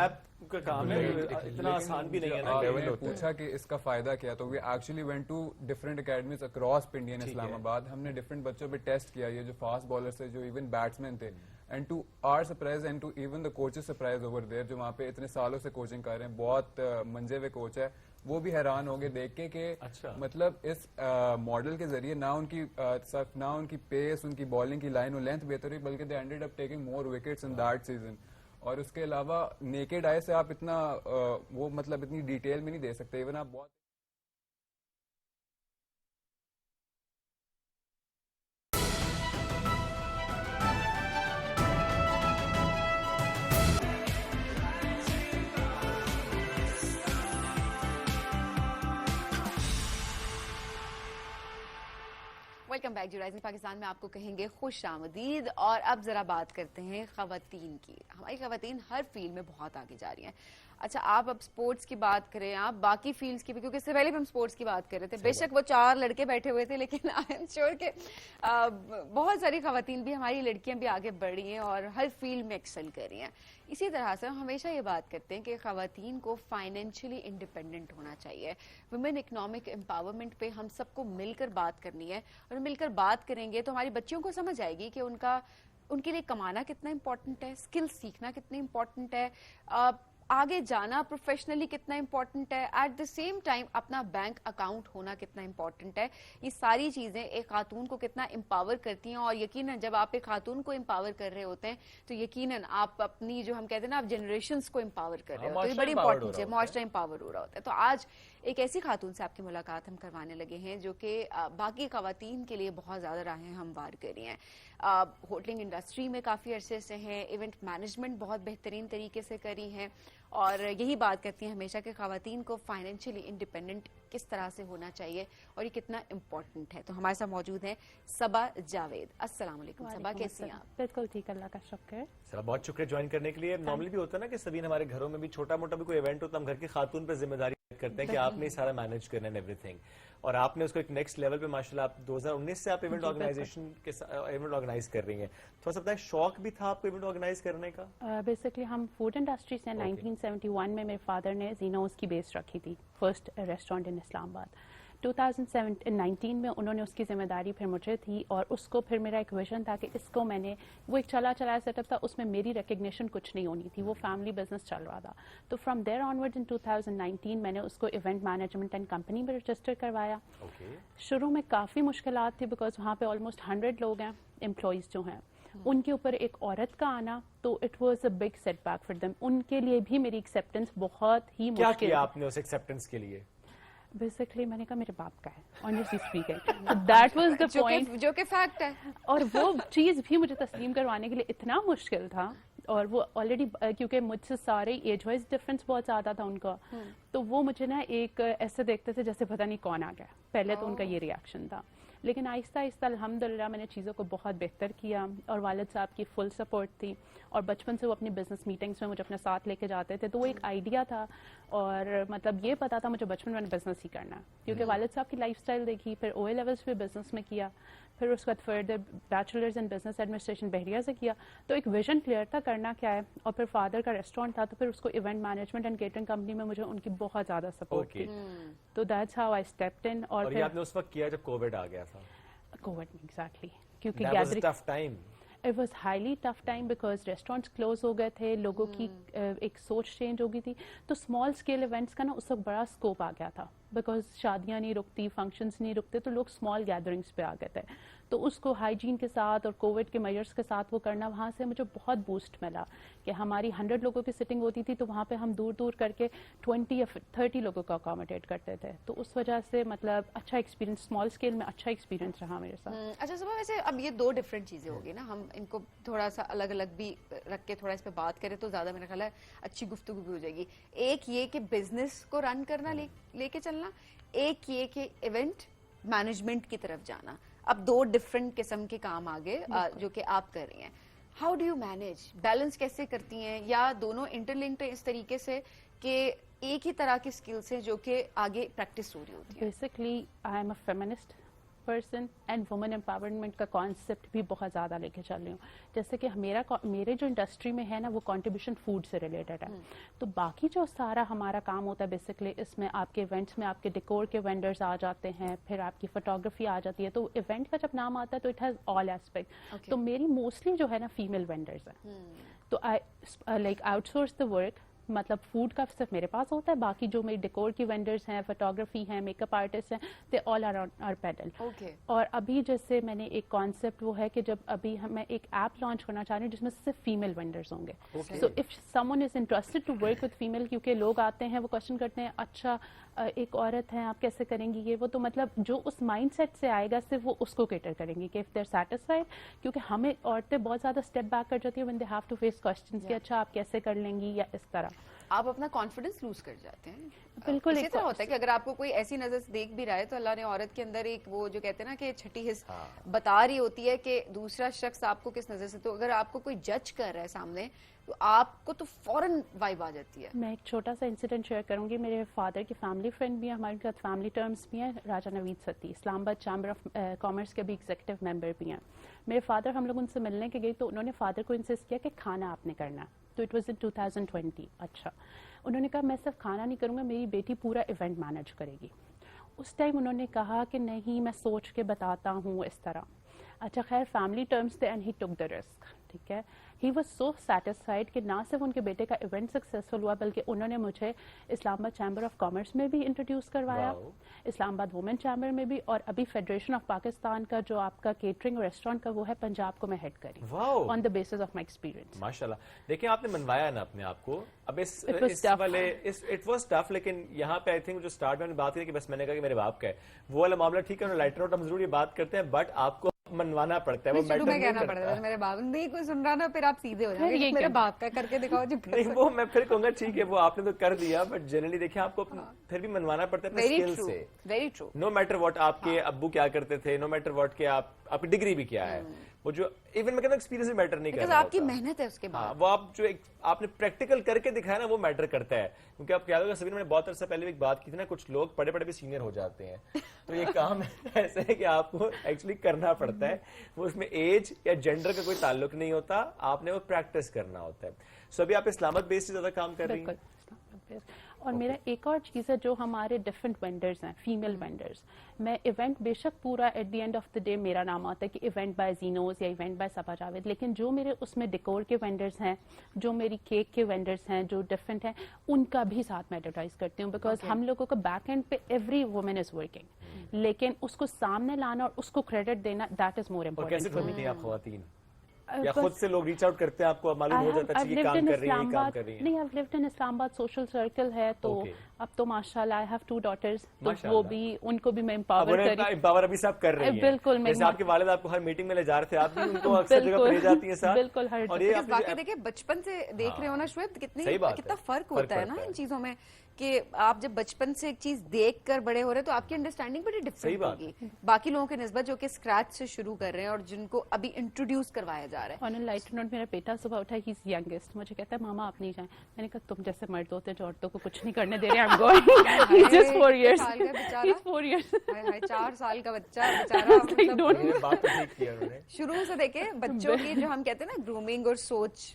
اتنا آسان بھی نہیں ہے. آپ نے پوچھا کہ اس کا فائدہ کیا, تو we actually went to different academies across India in Islamabad. ہم نے ڈفرنٹ بچوں پہ ٹیسٹ کیا, یہ جو فاسٹ بالرس تھے جو ایون بیٹسمین تھے, and to our surprise and to even the coaches surprise over there جو وہاں پہ اتنے سالوں سے کوچنگ کر رہے ہیں, بہت منجے ہوئے کوچ ہے, وہ بھی حیران ہو گئے دیکھ کے کہ مطلب اس ماڈل کے ذریعے نہ ان کی پیس, ان کی بالنگ کی لائن اور لینتھ بہتر ہوئی بلکہ they ended up taking more wickets in that season. اور اس کے علاوہ نیکڈ آئی سے آپ اتنا وہ مطلب اتنی ڈیٹیل میں نہیں دے سکتے, ایون آپ بہت ویلکم بیک. جو رائزنگ پاکستان میں آپ کو کہیں گے خوش آمدید. اور اب ذرا بات کرتے ہیں خواتین کی. ہماری خواتین ہر فیلڈ میں بہت آگے جا رہی ہیں. اچھا آپ اب سپورٹس کی بات کریں, آپ باقی فیلڈز کی بھی, کیونکہ اس سے پہلے بھی ہم سپورٹس کی بات کر رہے تھے, بے شک وہ 4 لڑکے بیٹھے ہوئے تھے لیکن آئی ایم شیور کہ بہت ساری خواتین بھی, ہماری لڑکیاں بھی آگے بڑھ رہی ہیں اور ہر فیلڈ میں ایکسل کر رہی ہیں. اسی طرح سے ہم ہمیشہ یہ بات کرتے ہیں کہ خواتین کو فائنینشلی انڈیپینڈنٹ ہونا چاہیے. ویمن اکنامک امپاورمنٹ پہ ہم سب کو مل کر بات کرنی ہے, اور مل کر بات کریں گے تو ہماری بچیوں کو سمجھ آئے گی کہ ان کے لیے کمانا کتنا امپورٹنٹ ہے, اسکل سیکھنا کتنا امپورٹنٹ ہے, آگے جانا پروفیشنلی کتنا امپورٹنٹ ہے, ایٹ دا سیم ٹائم اپنا بینک اکاؤنٹ ہونا کتنا امپورٹنٹ ہے. یہ ساری چیزیں ایک خاتون کو کتنا امپاور کرتی ہیں, اور یقیناً جب آپ ایک خاتون کو امپاور کر رہے ہوتے ہیں تو یقیناً آپ اپنی جو ہم کہتے ہیں نا آپ جنریشنز کو امپاور کر رہے ہوتے ہیں, یہ بڑی امپورٹنٹ ہے, معاشرہ امپاور ہو رہا ہوتا ہے. تو آج ایک ایسی خاتون سے آپ کی ملاقات ہم کروانے لگے ہیں جو کہ باقی خواتین کے لیے بہت زیادہ راہیں ہموار کر رہی ہیں. ہوٹلنگ انڈسٹری میں کافی عرصے سے ہیں, ایونٹ مینجمنٹ بہت بہترین طریقے سے کری ہیں, اور یہی بات کرتی ہیں ہمیشہ کہ خواتین کو فائنینشلی انڈیپینڈنٹ کس طرح سے ہونا چاہیے اور یہ کتنا امپورٹنٹ ہے. تو ہمارے ساتھ موجود ہیں صبا جاوید. السلام علیکم صبا, کیسی ہیں آپ؟ بالکل ٹھیک, اللہ کا شکر ہے. سر بہت شکریہ جوائن کرنے کے لیے. نارملی بھی ہوتا ہے نا کہ سبھی ہمارے گھروں میں بھی چھوٹا موٹا بھی کوئی ایونٹ ہوتا ہے, ہم گھر کی خاتون پہ ذمہ داری کرتے ہیں کہ آپ نے سارا مینج کرنا ہے ایوری تھنگ, اور آپ نے اس کو ایک نیکسٹ لیول پہ ماشاءاللہ آپ 2019 سے آپ ایونٹ آرگنائزیشن کے ایونٹ آرگنائز کر رہی ہیں. تھوڑا سا بتائیں شوق بھی تھا آپ کو ایونٹ آرگنائز کرنے کا؟ بیسکلی ہم فوڈ انڈسٹری سے 1971 میں میرے فادر نے زینوز کی بیس رکھی تھی, فرسٹ ریسٹورینٹ ان اسلام آباد. 2019 में उन्होंने उसकी जिम्मेदारी फिर मुझे थी, और उसको फिर मेरा एक विजन था कि इसको मैंने, वो एक चला चलाया सेटअप था, उसमें मेरी रिकग्निशन कुछ नहीं होनी थी, वो फैमिली बिजनेस चल रहा था। तो फ्रॉम देयर ऑनवर्ड्स इन 2019 मैंने उसको इवेंट मैनेजमेंट एंड कंपनी में रजिस्टर करवाया। शुरू में काफ़ी मुश्किलात थी बिकॉज वहाँ पे ऑलमोस्ट 100 लोग हैं एम्प्लॉयज़ जो हैं, उनके ऊपर एक औरत का आना, तो it was a big setback for them. उनके लिए भी मेरी एक्सेप्टेंस बहुत ही मुश्किल। क्या किया आपने उस एक्सेप्टेंस के लिए? बेसिकली मैंने कहा मेरे बाप का है, honestly speaking, that was the point, जो कि फैक्ट है। और वो चीज़ भी मुझे तस्लीम करवाने के लिए इतना मुश्किल था, और वो ऑलरेडी क्योंकि मुझसे सारे एज वाइज डिफरेंस बहुत ज़्यादा था उनका, तो वो मुझे ना एक ऐसे देखते थे जैसे पता नहीं कौन आ गया। पहले तो उनका ये रिएक्शन था, लेकिन आहिस्ता आहिस्ता अल्हम्दुलिल्लाह मैंने चीज़ों को बहुत बेहतर किया, और वालिद साहब की फुल सपोर्ट थी, और बचपन से वो अपनी बिजनेस मीटिंग्स में मुझे अपने साथ लेके जाते थे, तो वो एक आइडिया था, और मतलब ये पता था मुझे बचपन में बिजनेस ही करना है, क्योंकि वालिद साहब की लाइफस्टाइल देखी, फिर OA लेवल्स पे बिजनेस में किया, फिर उसके बाद further bachelors in business administration Bahria से किया, तो एक विजन क्लियर था करना क्या है, और फिर फादर का रेस्टोरेंट था, तो फिर उसको event management and catering company में मुझे उनकी बहुत ज़्यादा सपोर्ट थी, तो that's how I stepped in. और ये आपने उस वक्त किया जब कोविड आ गया था? कोविड में एग्जैक्टली, क्योंकि tough time, it was highly tough time because restaurants close हो गए थे, लोगों की एक सोच चेंज हो गई थी, तो स्मॉल स्केल इवेंट्स का ना उस वक्त बड़ा स्कोप आ गया था, बिकॉज शादियां नहीं रुकती, फंक्शंस नहीं रुकते, तो लोग स्मॉल गैदरिंग्स पे आ गए थे, तो उसको हाइजीन के साथ और कोविड के मेजर्स के साथ वो करना, वहाँ से मुझे बहुत बूस्ट मिला कि हमारी 100 लोगों की सिटिंग होती थी, तो वहाँ पे हम दूर दूर करके 20 या 30 लोगों को अकोमोडेट करते थे, तो उस वजह से मतलब अच्छा एक्सपीरियंस, स्मॉल स्केल में अच्छा एक्सपीरियंस रहा मेरे साथ। अच्छा सुबह, वैसे अब ये दो डिफरेंट चीज़ें होगी ना, हम इनको थोड़ा सा अलग अलग भी रख के थोड़ा इस पर बात करें तो ज़्यादा मेरा ख्याल है अच्छी गुफ्तगू भी हो जाएगी। एक ये कि बिजनेस को रन करना, लेके चलना, एक ये कि इवेंट मैनेजमेंट की तरफ जाना। अब दो डिफरेंट किस्म के काम आगे जो कि आप कर रही हैं, how do you manage, balance कैसे करती हैं, या दोनों इंटरलिंक्ड इस तरीके से कि एक ही तरह की स्किल्स हैं जो कि आगे प्रैक्टिस हो रही होती है? Basically I am a feminist person and women empowerment का कॉन्सेप्ट भी बहुत ज़्यादा लेके चल रही हूँ। जैसे कि मेरे जो इंडस्ट्री में है ना, वो कंट्रीब्यूशन फूड से रिलेटेड है, तो बाकी जो सारा हमारा काम होता है बेसिकली इसमें आपके इवेंट्स में आपके डेकोर के वेंडर्स आ जाते हैं, फिर आपकी फोटोग्राफी आ जाती है, तो इवेंट का जब नाम आता है तो इट हैज़ ऑल एस्पेक्ट, तो मेरी मोस्टली जो है ना फीमेल वेंडर्स हैं, तो I like outsource the work, मतलब फूड का सिर्फ मेरे पास होता है, बाकी जो मेरी डेकोर की वेंडर्स हैं, फोटोग्राफी हैं, मेकअप आर्टिस्ट हैं, they all are are paddle. और अभी जैसे मैंने एक कॉन्सेप्ट वो है कि जब अभी मैं एक ऐप लॉन्च करना चाह रही हूँ जिसमें सिर्फ फीमेल वेंडर्स होंगे, so if someone is interested to work with female, क्योंकि लोग आते हैं वो क्वेश्चन करते हैं अच्छा एक औरत है आप कैसे करेंगी ये वो, तो मतलब जो उस माइंडसेट से आएगा सिर्फ वो उसको केटर करेंगी कि इफ दे आर सेटिस्फाइड, क्योंकि हमें औरतें बहुत ज़्यादा स्टेप बैक कर जाती है when they have to face questions कि अच्छा आप कैसे कर लेंगी, या इस तरह आप अपना कॉन्फिडेंस लूज कर जाते हैं। बिल्कुल इसी तरह होता है कि अगर आपको कोई ऐसी नजर से देख भी रहा है तो अल्लाह ने औरत के अंदर एक वो जो कहते हैं ना कि छठी हिस्स बता रही होती है कि दूसरा शख्स आपको किस नजर से, तो अगर आपको कोई जज कर रहा है सामने तो आपको तो फौरन वाइब आ जाती है। मैं एक छोटा सा इंसिडेंट शेयर करूंगी, मेरे फादर की फैमिली फ्रेंड भी है, हमारे साथ फैमिली टर्म्स भी हैं, राजा नवीद सती, इस्लामाबाद चैम्बर ऑफ कॉमर्स के भी एग्जीक्यूटिव मेंबर भी हैं। मेरे फादर, हम लोग उनसे मिलने के गए तो उन्होंने फादर को इंसिस्ट किया कि खाना आपने करना, तो इट वाज इन 2020। अच्छा, उन्होंने कहा मैं सिर्फ खाना नहीं करूँगा, मेरी बेटी पूरा इवेंट मैनेज करेगी। उस टाइम उन्होंने कहा कि नहीं मैं सोच के बताता हूँ इस तरह। अच्छा खैर फैमिली टर्म्स थे and he took the risk, ठीक है। ही वॉज सो सेटिस्फाइड कि ना सिर्फ उनके बेटे का इवेंट सक्सेसफुल हुआ बल्कि उन्होंने मुझे इस्लामाबाद चैम्बर ऑफ कॉमर्स में भी इंट्रोड्यूस करवाया, इस्लामाबाद वुमेन चैम्बर में भी, और अभी फेडरेशन ऑफ पाकिस्तान का जो आपका केटरिंग और रेस्टोरेंट का वो है पंजाब को मैं हेड करी on the basis of my experience. माशाल्लाह, देखिए आपने मनवाया ना अपने आप को। अब इस वाले इट वाज टफ, लेकिन यहाँ पे आई थिंक जो स्टार्ट में बात की कि बस मैंने कहा कि मेरे बाप का है वो वाला मामला, ठीक है लाइटर आउट हम जरूर ये बात करते हैं, बट आपको मनवाना पड़ता है, वो मैटर नहीं कहना पड़ता है मेरे बाप नहीं कोई सुन रहा ना, फिर आप सीधे हो जाएंगे मेरे बाप का करके दिखाओ जी। नहीं वो मैं फिर कहूंगा ठीक है वो आपने तो कर दिया, बट जनरली देखिए आपको फिर भी मनवाना पड़ता है अपने स्किल से। Very true. No matter what आपके अब्बू क्या करते थे, नो मैटर व्हाट के आपकी डिग्री भी क्या है, वो जो इवन मैं कहता हूँ एक्सपीरियंस भी मैटर नहीं करता, आपकी मेहनत है उसके बाद। वो आप जो आपने प्रैक्टिकल करके दिखाया ना वो मैटर करता है, क्योंकि आपको याद होगा सभी मैंने बहुत अरसा पहले भी एक बात की थी ना, कुछ लोग पढ़े पढ़े भी सीनियर हो जाते हैं, तो ये काम ऐसा है कि आपको एक्चुअली करना पड़ता है, वो उसमें एज या जेंडर का कोई ताल्लुक नहीं होता, आपने वो प्रैक्टिस करना होता है। सो अभी आप इस्लामाबाद बेस से ज्यादा काम कर रही हैं? और मेरा एक और चीज़ है, जो हमारे डिफरेंट वेंडर्स हैं, फीमेल वेंडर्स, मैं इवेंट बेशक पूरा at the end of the day मेरा नाम आता है कि इवेंट बाय जीनोस या इवेंट बाय सबा जावेद, लेकिन जो मेरे उसमें डेकोर के वेंडर्स हैं, जो मेरी केक के वेंडर्स हैं, जो डिफरेंट हैं, उनका भी साथ में एडवर्टाइज करती हूँ, बिकॉज हम लोगों को बैक एंड पे एवरी वुमेन इज वर्किंग, लेकिन उसको सामने लाना और उसको क्रेडिट देना, दैट इज मोर इम्पोर्टेंट। कैसे ढूंढती हैं आप ख्वातीन, या खुद से लोग रीच आउट करते हैं, आपको मालूम हो जाता है कि काम कर रही है, काम कर रही है? नहीं, I've lived in Islamabad, social circle है, तो अब तो माशाल्लाह आई हैव 2 daughters, तो वो भी, उनको भी मैं एम्पावर कर रही हूँ। एम्पावर अभी सब कर रही हैं। बिल्कुल, जैसे आपके वालिद आपको हर मीटिंग में ले जा रहे थे, आप भी उनको अक्सर जगह पर ले जाती हैं साथ। बिल्कुल, हर और ये बाकी देखिए बचपन से देख रहे हो ना शुएब, कितना फर्क होता है ना इन चीजों में, कि आप जब बचपन से एक चीज देख कर बड़े हो रहे हैं तो आपकी अंडरस्टैंडिंग बड़ी डिफरेंट होगी बाकी लोगों के निस्बत जो कि स्क्रैच से शुरू कर रहे हैं और जिनको अभी इंट्रोड्यूस करवाया जा रहा है। ऑन अ लाइटर नोट, मेरा बेटा सुबह उठा, ही इज यंगेस्ट, मुझे कहता है मामा आप नहीं जाएं। मैंने कहा तुम जैसे मर्द होते हैं जो औरतों को कुछ नहीं करने दे रहे, I am going, he is just 4 years, he is 4 years, 4 साल का बच्चा बेचारा, मतलब शुरू से देखे बच्चों की जो हम कहते हैं ना ग्रूमिंग और सोच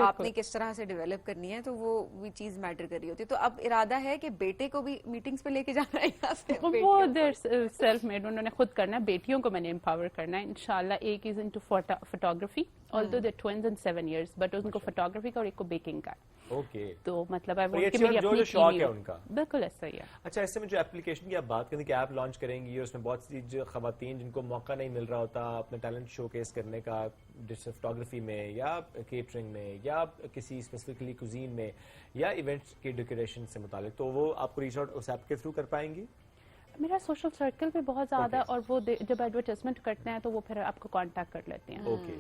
आपने किस तरह से डेवलप करनी है, तो वो भी चीज मैटर कर रही होती है। तो अब इरादा है कि बेटे को भी मीटिंग्स पे लेके जाना है यहाँ से? वो देयर सेल्फ मेड, उन्होंने खुद करना है, बेटियों को मैंने एम्पावर करना है इंशाल्लाह। एक is into photography, although they twins in 7 years, but उनको फोटोग्राफी का और एक को बेकिंग का। ओके, तो मतलब है वो जो शौक है उनका, बिल्कुल ऐसा ही है। अच्छा, इससे में जो एप्लीकेशन की आप बात करें कि ऐप लॉन्च करेंगी, उसमें बहुत सी जो खवातीन जिनको मौका नहीं मिल रहा होता अपने टैलेंट शोकेस करने का, जैसे फोटोग्राफी में या केटरिंग में या किसी स्पेसिफिकली कुजीन में या इवेंट्स की डेकोरेशन से मुतालिक, तो वो आपको रीच आउट उस ऐप के थ्रू कर पाएंगी? मेरा सोशल सर्कल भी बहुत ज्यादा, और वो जब एडवर्टाइजमेंट करते हैं तो वो फिर आपको कांटेक्ट कर लेते हैं। ओके,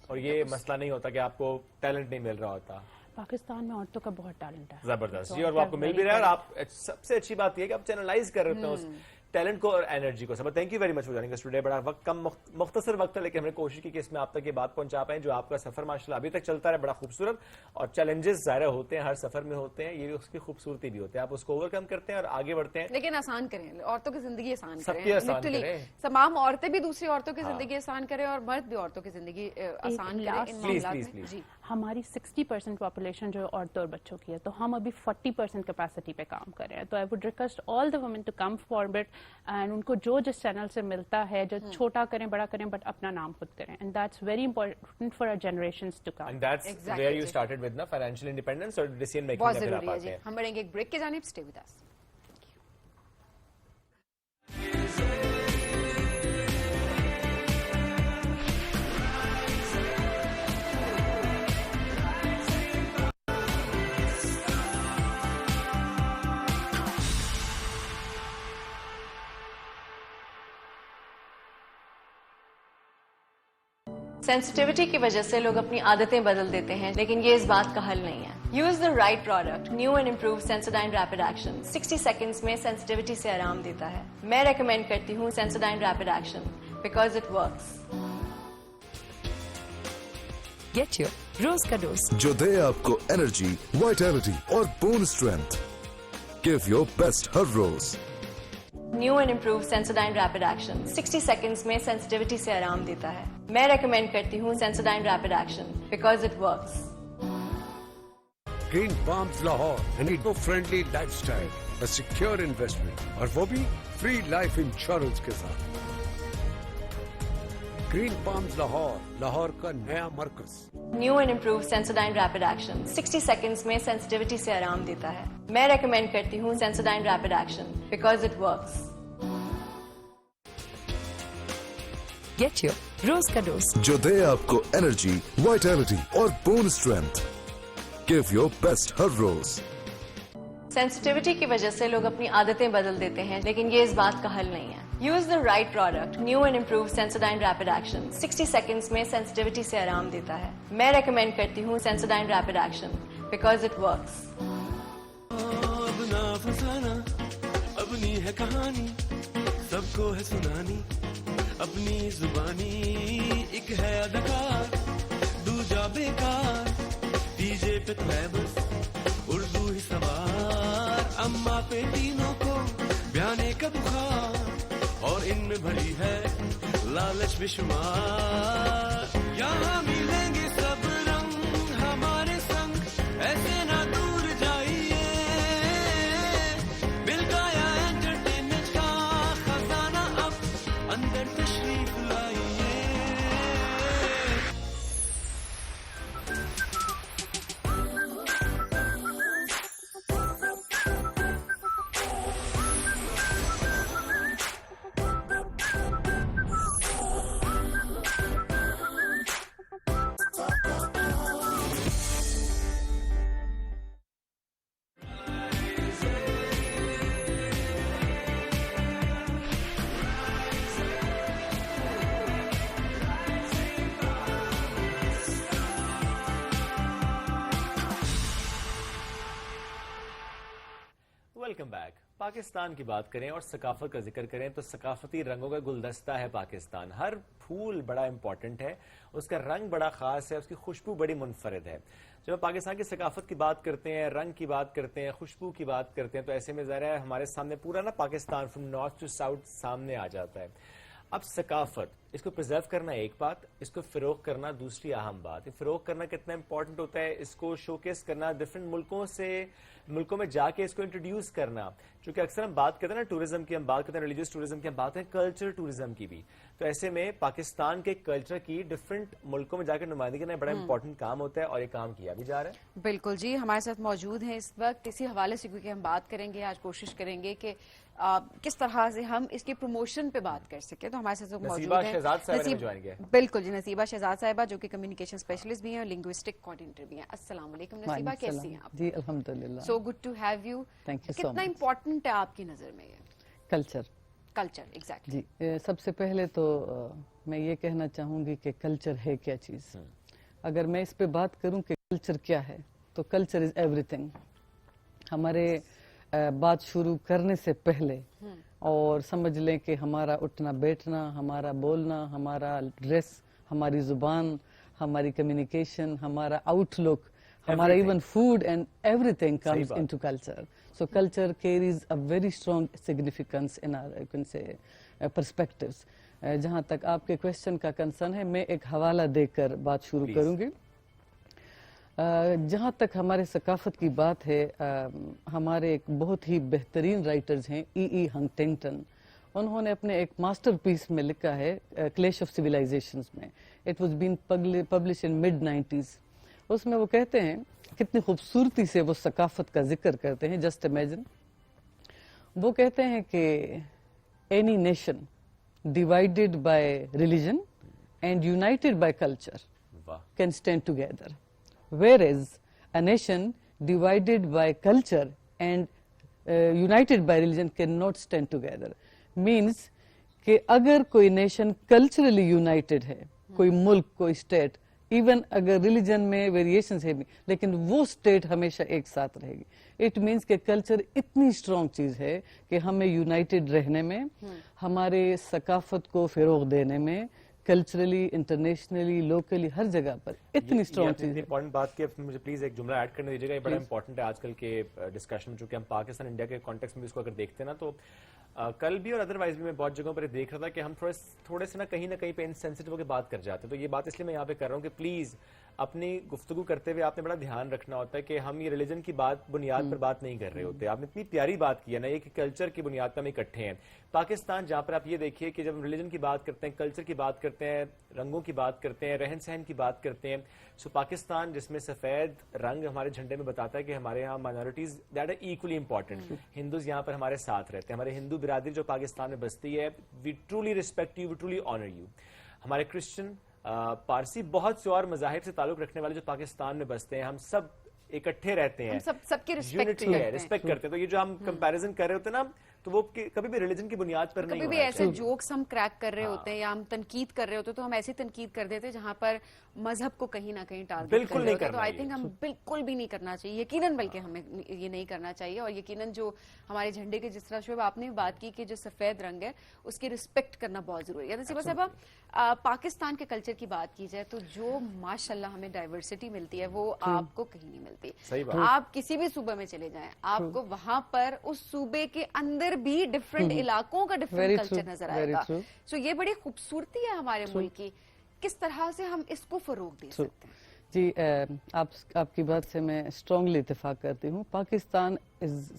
और ये मसला नहीं होता कि आपको टैलेंट नहीं मिल रहा होता? पाकिस्तान में औरतों का बहुत टैलेंट है, जबरदस्त जी, और वो आपको मिल भी रहा है, और आप सबसे अच्छी बात यह है कि आप चैनलाइज कर रहे हैं उस टैलेंट को और एनर्जी को। सब thank you very much for joining us today. बड़ा वक्त कम, मुख्तसर वक्त है, लेकिन हमने कोशिश की कि इसमें आप तक ये बात पहुंचा पाएं। जो आपका सफर माशाल्लाह अभी तक चलता रहे, बड़ा खूबसूरत, और चैलेंजेस ज़ाहिर होते हैं, हर सफर में होते हैं, ये भी उसकी खूबसूरती भी होती है, आप उसको ओवरकम करते हैं और आगे बढ़ते हैं। लेकिन आसान करें, औरतों की जिंदगी आसान करें, सबकी आसान करें, तमाम औरतें भी दूसरी औरतों की जिंदगी आसान करें और मर्द भी औरतों की जिंदगी आसान करें। प्लीज, हमारी 60% पॉपुलेशन जो औरतों और बच्चों की है, तो हम अभी 40% कैपेसिटी पे काम कर रहे हैं। तो I would request all the women to come forward, and उनको जो जिस चैनल से मिलता है, जो छोटा करें बड़ा करें, बट अपना नाम खुद करें, and that's very important for our generations to come. And that's where you started with ना फाइनेंशियल इंडिपेंडेंस और डिसीजन मेकिंग बहुत जरूरी है जी। हम बढ़ेंगे एक ब्रेक के जानिब, स्टे विद अस। सेंसिटिविटी की वजह से लोग अपनी आदतें बदल देते हैं, लेकिन ये इस बात का हल नहीं है। Use the right product, new and improve Sensodyne rapid action 60 seconds में सेंसिटिविटी से आराम देता है। मैं रेकमेंड करती हूँ Sensodyne rapid action because it works. Get your रोज का डोज, जो दे आपको एनर्जी, वाइटैलिटी और bone strength. Give your best हर रोज। New and improve Sensodyne rapid action 60 seconds में सेंसिटिविटी से आराम देता है। मैं रेकमेंड करती हूँ Sensodyne rapid action because it works. Green palms Lahore, an eco-friendly lifestyle, a secure investment, और वो भी फ्री लाइफ इंश्योरेंस के साथ। ग्रीन पाम्स लाहौर, लाहौर का नया मरकज। New and improve Sensodyne rapid action 60 seconds में सेंसिटिविटी से आराम देता है। मैं रेकमेंड करती हूँ Sensodyne rapid action because it works. Get your रोज का डोज, जो दे आपको एनर्जी, वाइटैलिटी और bone strength. Give your best हर रोज। सेंसिटिविटी की वजह से लोग अपनी आदतें बदल देते हैं, लेकिन ये इस बात का हल नहीं है। Use the right product, new and improve Sensodyne rapid action 60 seconds में सेंसिटिविटी से आराम देता है। मैं रेकमेंड करती हूँ Sensodyne rapid action because it works. अब ना फसाना, अपनी है कहानी, सबको है सुनानी, अपनी जुबानी। एक है अदकार, दूजा बेकार, डीजे पे तो है बस उर्दू ही सवार। अम्मा पे तीनों को बयाने का बुखार, और इनमें भरी है लालच बेशुमार। यहाँ मिलेंगे सब रंग हमारे संग, ऐसे ना दूर जाइए, ویلکم بیک. پاکستان کی بات کریں اور ثقافت کا ذکر کریں تو ثقافتی رنگوں کا گلدستہ ہے پاکستان. ہر پھول بڑا امپورٹنٹ ہے, اس کا رنگ بڑا خاص ہے, اس کی خوشبو بڑی منفرد ہے. جب ہم پاکستان کی ثقافت کی بات کرتے ہیں, رنگ کی بات کرتے ہیں, خوشبو کی بات کرتے ہیں, تو ایسے میں ظاہر ہے ہمارے سامنے پورا نا Pakistan from north to south سامنے آ جاتا ہے. اب ثقافت, اس کو پرزرو کرنا ایک بات, اس کو فروغ کرنا دوسری اہم بات. یہ فروغ کرنا کتنا امپورٹنٹ ہوتا ہے, اس کو شوکیس کرنا, ڈفرینٹ ملکوں میں جا کے اس کو انٹروڈیوس کرنا. چونکہ اکثر ہم بات کرتے ہیں نا ٹورزم کی, ہم بات کرتے ہیں ریلیجیس ٹورزم کی, ہم بات کریں کلچر ٹورزم کی بھی. تو ایسے میں پاکستان کے کلچر کی ڈفرینٹ ملکوں میں جا کے نمائندگی کرنا بڑا امپورٹنٹ کام ہوتا ہے, اور یہ کام کیا بھی جا رہا ہے. بالکل جی, ہمارے ساتھ موجود ہیں اس وقت. اسی حوالے سے کیونکہ ہم بات کریں گے, آج کوشش کریں گے کہ کس طرح سے ہم اس کی پروموشن پہ بات کر سکیں. تو ہمارے ساتھ موجود ہیں بالکل جی نصیبہ شہزاد صاحبہ, جو کہ کمیونیکیشن اسپیشلسٹ بھی ہیں اور لنگوسٹک کوآرڈینیٹر بھی ہیں. السلام علیکم نصیبہ, کیسی ہیں آپ؟ جی الحمدللہ, so good to have you. کتنا امپورٹنٹ ہے آپ کی نظر میں یہ کلچر؟ ایگزیکٹلی جی, سب سے پہلے تو میں یہ کہنا چاہوں گی کہ کلچر ہے کیا چیز. اگر میں اس پہ بات کروں کہ کلچر کیا ہے, تو کلچر از ایوری تھنگ. ہمارے بات شروع کرنے سے پہلے اور سمجھ لیں کہ ہمارا اٹھنا بیٹھنا, ہمارا بولنا, ہمارا ڈریس, ہماری زبان, ہماری کمیونیکیشن, ہمارا آؤٹ لک, ہمارا even food and everything comes into culture. So culture carries a very strong significance in our, you can say, perspectives. جہاں تک آپ کے کوشچن کا کنسرن ہے, میں ایک حوالہ دے کر بات شروع کروں گی. جہاں تک ہمارے ثقافت کی بات ہے, ہمارے ایک بہت ہی بہترین رائٹرز ہیں ای ہنٹنگٹن. انہوں نے اپنے ایک ماسٹر پیس میں لکھا ہے کلیش آف سویلائزیشنز میں. It was been publish in mid-90s. اس میں وہ کہتے ہیں, کتنی خوبصورتی سے وہ ثقافت کا ذکر کرتے ہیں, جسٹ امیجن. وہ کہتے ہیں کہ any nation divided by religion and United by culture can stand together, where as a nation divided by culture and United by religion can not stand together. Means کہ اگر کوئی نیشن کلچرلی یونائٹیڈ ہے, کوئی ملک, کوئی state, even اگر religion میں variations ہے بھی, لیکن وہ اسٹیٹ ہمیشہ ایک ساتھ رہے گی. اٹ مینس کہ کلچر اتنی اسٹرانگ چیز ہے کہ ہمیں یونائٹیڈ رہنے میں, ہمارے ثقافت کو فروغ دینے میں, کلچرلی, انٹرنیشنلی, لوکلی, ہر جگہ پر اتنی اسٹرانگ چیز ہے. امپورٹنٹ بات کی, مجھے پلیز ایک جملہ ایڈ کرنے دیجیے گا, یہ بڑا امپورٹنٹ ہے آج کل کے ڈسکشن میں. چونکہ ہم پاکستان انڈیا کے کانٹیکس میں بھی اس کو اگر دیکھتے ہیں نا, تو کل بھی اور ادروائز بھی میں بہت جگہوں پر دیکھ رہا تھا کہ ہم تھوڑے سے نہ کہیں پہ انسینسٹیو ہو کے بات کر جاتے ہیں. تو یہ بات اس لیے میں یہاں پہ کر رہا ہوں کہ پلیز اپنی گفتگو کرتے ہوئے آپ نے بڑا دھیان رکھنا ہوتا ہے کہ ہم یہ ریلیجن کی بنیاد پر بات نہیں کر رہے ہوتے. آپ نے اتنی پیاری بات کی ہے نا, یہ کہ کلچر کی بنیاد پر ہم اکٹھے ہیں. پاکستان جہاں پر آپ یہ دیکھیے کہ جب ہم ریلیجن کی بات کرتے ہیں, کلچر کی بات کرتے ہیں, رنگوں کی بات کرتے ہیں, رہن سہن کی بات کرتے ہیں, سو پاکستان جس میں سفید رنگ ہمارے جھنڈے میں بتاتا ہے کہ ہمارے یہاں minorities that are equally important. Hindus یہاں پر ہمارے ساتھ رہتے ہیں, ہمارے ہندو برادری جو پاکستان میں بستی ہے, we truly respect you, we truly honour you. ہمارے کرسچن, پارسی, بہت سے اور مذاہب سے تعلق رکھنے والے جو پاکستان میں بستے ہیں, ہم سب اکٹھے رہتے ہیں, سب کی ریسپیکٹ کرتے ہیں. تو یہ جو ہم کمپیریزن کر رہے ہوتے ہیں نا, تو وہ کبھی بھی ریلیجن کی بنیاد پر نہیں, کبھی بھی ایسے جوکس ہم کریک کر رہے ہوتے ہیں یا ہم تنقید کر رہے ہوتے ہیں, تو ہم ایسی تنقید کر دیتے ہیں جہاں پر مذہب کو کہیں نہ کہیں ٹارگیٹ بالکل نہیں کرنا. تو آئی تھنک ہم بالکل بھی نہیں کرنا چاہیے, یقیناً, بلکہ ہمیں یہ نہیں کرنا چاہیے. اور یقیناً جو ہمارے جھنڈے کے جس طرح شعیب آپ نے بات کی کہ جو سفید رنگ ہے اس کی رسپیکٹ کرنا بہت ضروری ہے. نصیبہ صاحبہ, پاکستان کے کلچر کی بات کی جائے تو جو ماشاءاللہ ہمیں ڈائیورسٹی ملتی ہے وہ آپ کو کہیں نہیں ملتی. آپ کسی بھی صوبے میں چلے جائیں, آپ کو وہاں پر اس صوبے کے اندر بھی ڈفرینٹ علاقوں کا ڈفرینٹ کلچر نظر آئے گا. سو یہ بڑی خوبصورتی ہے ہمارے ملک کی. کس طرح سے ہم اس کو فروغ دے سکتے ہیں؟ جی, آپ کی بات سے میں اسٹرانگلی اتفاق کرتی ہوں. پاکستان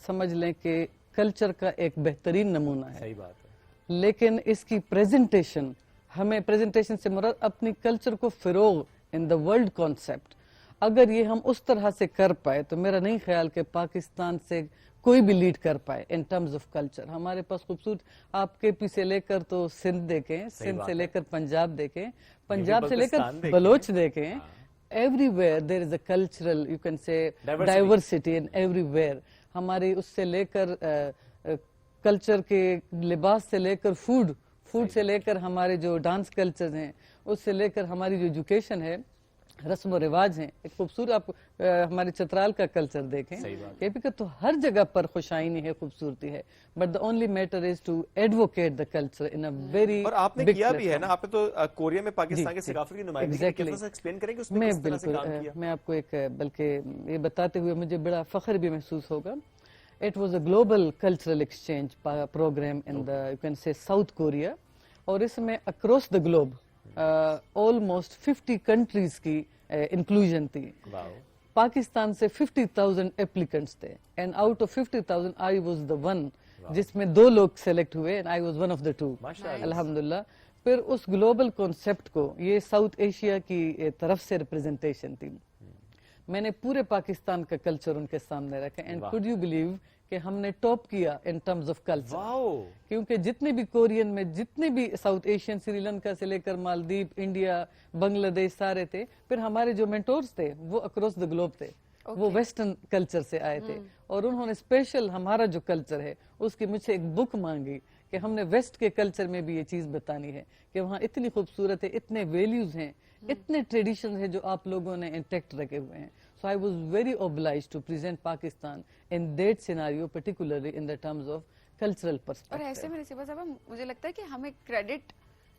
سمجھ لیں کہ کلچر کا ایک بہترین نمونہ ہے. صحیح بات ہے. لیکن اس کی پریزنٹیشن, ہمیں پریزنٹیشن سے مراد اپنی کلچر کو فروغ ان دا ورلڈ کانسیپٹ, اگر یہ ہم اس طرح سے کر پائے تو میرا نہیں خیال کہ پاکستان سے کوئی بھی لیڈ کر پائے ان ٹرمز آف کلچر. ہمارے پاس خوبصورت, آپ کے پی سے لے کر تو سندھ دیکھیں, سندھ سے لے کر پنجاب دیکھیں, پنجاب سے لے کر بلوچ دیکھیں, every where there is a cultural, you can say diversity in every where. ہماری اس سے لے کر کلچر کے لباس سے لے کر فوڈ سے لے کر ہمارے جو ڈانس کلچر ہیں, اس سے لے کر ہماری جو ایجوکیشن ہے, रस्म और रिवाज हैं, एक खूबसूरत आप हमारे चतराल का कल्चर देखें, केपी का तो हर जगह पर खुशाइनी है, खूबसूरती है, but the only matter is to advocate the culture in a very और आपने किया भी है ना, आपने तो कोरिया में पाकिस्तान की सकाफत की नुमाइंदगी की, कैसे एक्सप्लेन करेंगे उसमें किस तरह से काम किया? मैं आपको एक बल्कि ये बताते हुए मुझे बड़ा फख्र भी महसूस होगा. It was a global cultural exchange program in the, you can say, South Korea, और इसमें across the globe almost 50 countries की inclusion थी. पाकिस्तान से 50,000 applicants थे, and out of 50,000 I was the one जिसमें 2 लोग select हुए, and I was one of the 2. अल्हम्दुलिल्लाह. फिर उस ग्लोबल कॉन्सेप्ट को ये साउथ एशिया की तरफ से रिप्रेजेंटेशन थी. मैंने पूरे पाकिस्तान का कल्चर उनके सामने रखा, एंड कुड यू बिलीव कि हमने टॉप किया इन टर्म्स ऑफ कल्चर. क्योंकि जितने भी कोरियन में जितने भी साउथ एशियन, श्रीलंका से लेकर मालदीव, इंडिया, बांग्लादेश सारे थे. फिर हमारे जो मेंटोर्स थे वो अक्रॉस द ग्लोब थे, वो वेस्टर्न कल्चर से आए थे, और उन्होंने स्पेशल हमारा जो कल्चर है उसकी मुझसे एक बुक मांगी कि हमने वेस्ट के कल्चर में भी ये चीज बतानी है कि वहाँ इतनी खूबसूरत है, इतने वैल्यूज हैं, इतने ट्रेडिशंस हैं जो आप लोगों ने इंटैक्ट रखे हुए हैं. So I was very obliged to present Pakistan in that scenario, particularly in the terms of cultural perspective. और ऐसे में नसीबा साहब मुझे लगता है कि हमें क्रेडिट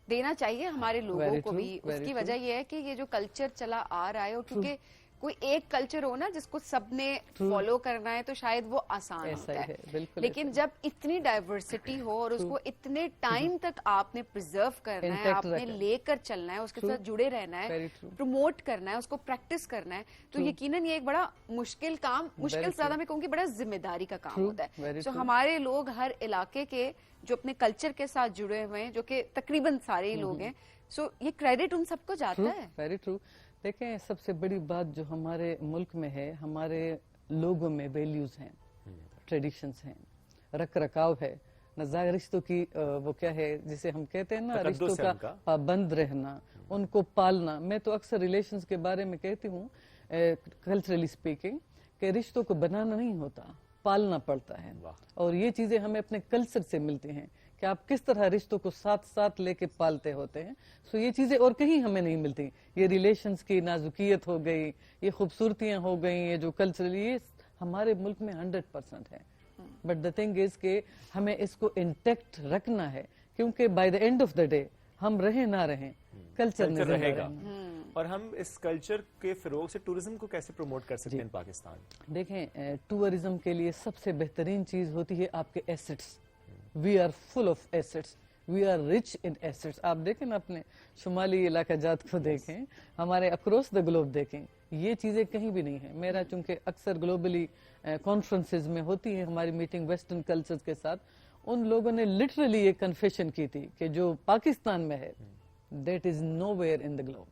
देना चाहिए हमारे लोगों को भी. उसकी वजह ये है कि ये जो कल्चर चला आ रहा है, और क्योंकि कोई एक कल्चर हो ना जिसको सबने फॉलो करना है तो शायद वो आसान होता है, लेकिन जब इतनी डाइवर्सिटी हो और उसको इतने टाइम तक आपने प्रिजर्व करना है, आपने लेकर चलना है, उसके साथ जुड़े रहना है, प्रमोट करना है, उसको प्रैक्टिस करना है, तो यकीनन ये एक बड़ा मुश्किल काम, मुश्किल ज्यादा मैं कहूँगी बड़ा जिम्मेदारी का काम होता है. तो हमारे लोग हर इलाके के जो अपने कल्चर के साथ जुड़े हुए हैं, जो कि तकरीबन सारे ही लोग हैं, सो ये क्रेडिट उन सबको जाता है. Very true. देखें, सबसे बड़ी बात जो हमारे मुल्क में है, हमारे लोगों में वैल्यूज हैं, ट्रेडिशंस हैं, रख रखाव है, नज़ार रिश्तों की वो क्या है जिसे हम कहते हैं ना, रिश्तों का पाबंद रहना, उनको पालना. मैं तो अक्सर रिलेशंस के बारे में कहती हूँ, कल्चरली स्पीकिंग, कि रिश्तों को बनाना नहीं होता, पालना पड़ता है. और ये चीजें हमें अपने कल्चर से मिलती हैं कि आप किस तरह रिश्तों को साथ साथ लेके पालते होते हैं. सो ये चीजें और कहीं हमें नहीं मिलती. ये रिलेशंस की नाजुकियत हो गई, ये खूबसूरतियां हो गई, ये जो कल्चरली ये हमारे मुल्क में 100% है. बट द थिंग इज कि हमें इसको इंटैक्ट रखना है, क्योंकि by the end of the day हम रहे ना रहें, कल्चर रहेगा. और हम इस कल्चर के फिरोग से टूरिज्म को कैसे प्रमोट कर सकते हैं पाकिस्तान? देखें, टूरिज्म के लिए सबसे बेहतरीन चीज होती है आपके assets. We are full of assets, we are rich in assets. आप देखें ना, अपने शुमाली इलाका जात को देखें, हमारे अक्रॉस द ग्लोब देखें, ये चीजें कहीं भी नहीं है. मेरा चूंकि अक्सर ग्लोबली कॉन्फ्रेंसेज में होती है हमारी मीटिंग वेस्टर्न कल्चर्स के साथ, उन लोगों ने लिटरली ये कन्फेशन की थी कि जो पाकिस्तान में है that is nowhere in the globe.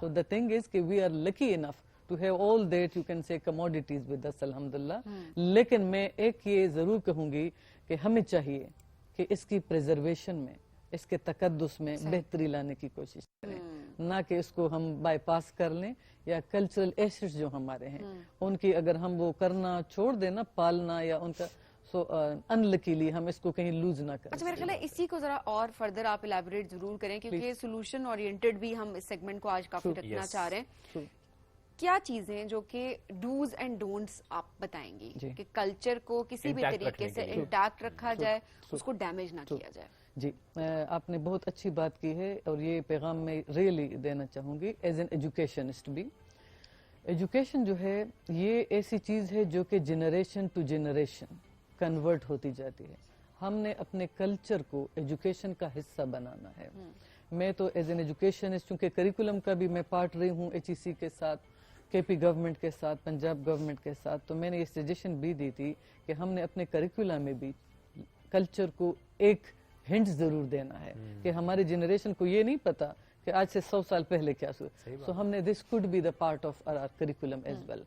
So the thing is कि we are lucky enough to have all that you can say commodities with us, alhamdulillah. लेकिन मैं एक ये जरूर कहूँगी कि हमें चाहिए कि इसकी प्रिजर्वेशन में, इसके तकद्दुस में बेहतरी लाने की कोशिश करें, ना कि इसको हम बाईपास कर लें, या कल्चरल एसेट्स जो हमारे हैं उनकी अगर हम वो करना छोड़ देना, पालना या उनका, सो अनलकीली हम इसको कहीं लूज ना करें. अच्छा, मेरा ख्याल है इसी को जरा और फर्दर आप इलैबोरेट जरूर करें, क्योंकि सोल्यूशन ओरिएंटेड भी हम इस सेगमेंट को आज काफी रखना चाह रहे हैं. क्या चीजें जो कि डूज एंड डोंट्स आप बताएंगी कि कल्चर को किसी भी तरीके से इंटैक्ट रखा जाए, उसको डैमेज ना किया जाए? जी, आपने बहुत अच्छी बात की है, और ये पैगाम मैं रियली देना चाहूँगी एज एन एजुकेशनिस्ट भी. एजुकेशन जो है ये ऐसी चीज़ है जो कि जनरेशन टू जनरेशन कन्वर्ट होती जाती है. हमने अपने कल्चर को एजुकेशन का हिस्सा बनाना है. मैं तो एज एन एजुकेशनिस्ट, चूँकि करिकुलम का भी मैं पार्ट रही हूँ HEC के साथ, KP गवर्नमेंट के साथ, पंजाब गवर्नमेंट के साथ, तो मैंने ये सजेशन भी दी थी कि हमने अपने करिकुलम में भी कल्चर को एक हिंट जरूर देना है कि हमारे जनरेशन को ये नहीं पता कि आज से 100 साल पहले क्या हुआ. सो हमने this could be the part of our curriculum as well.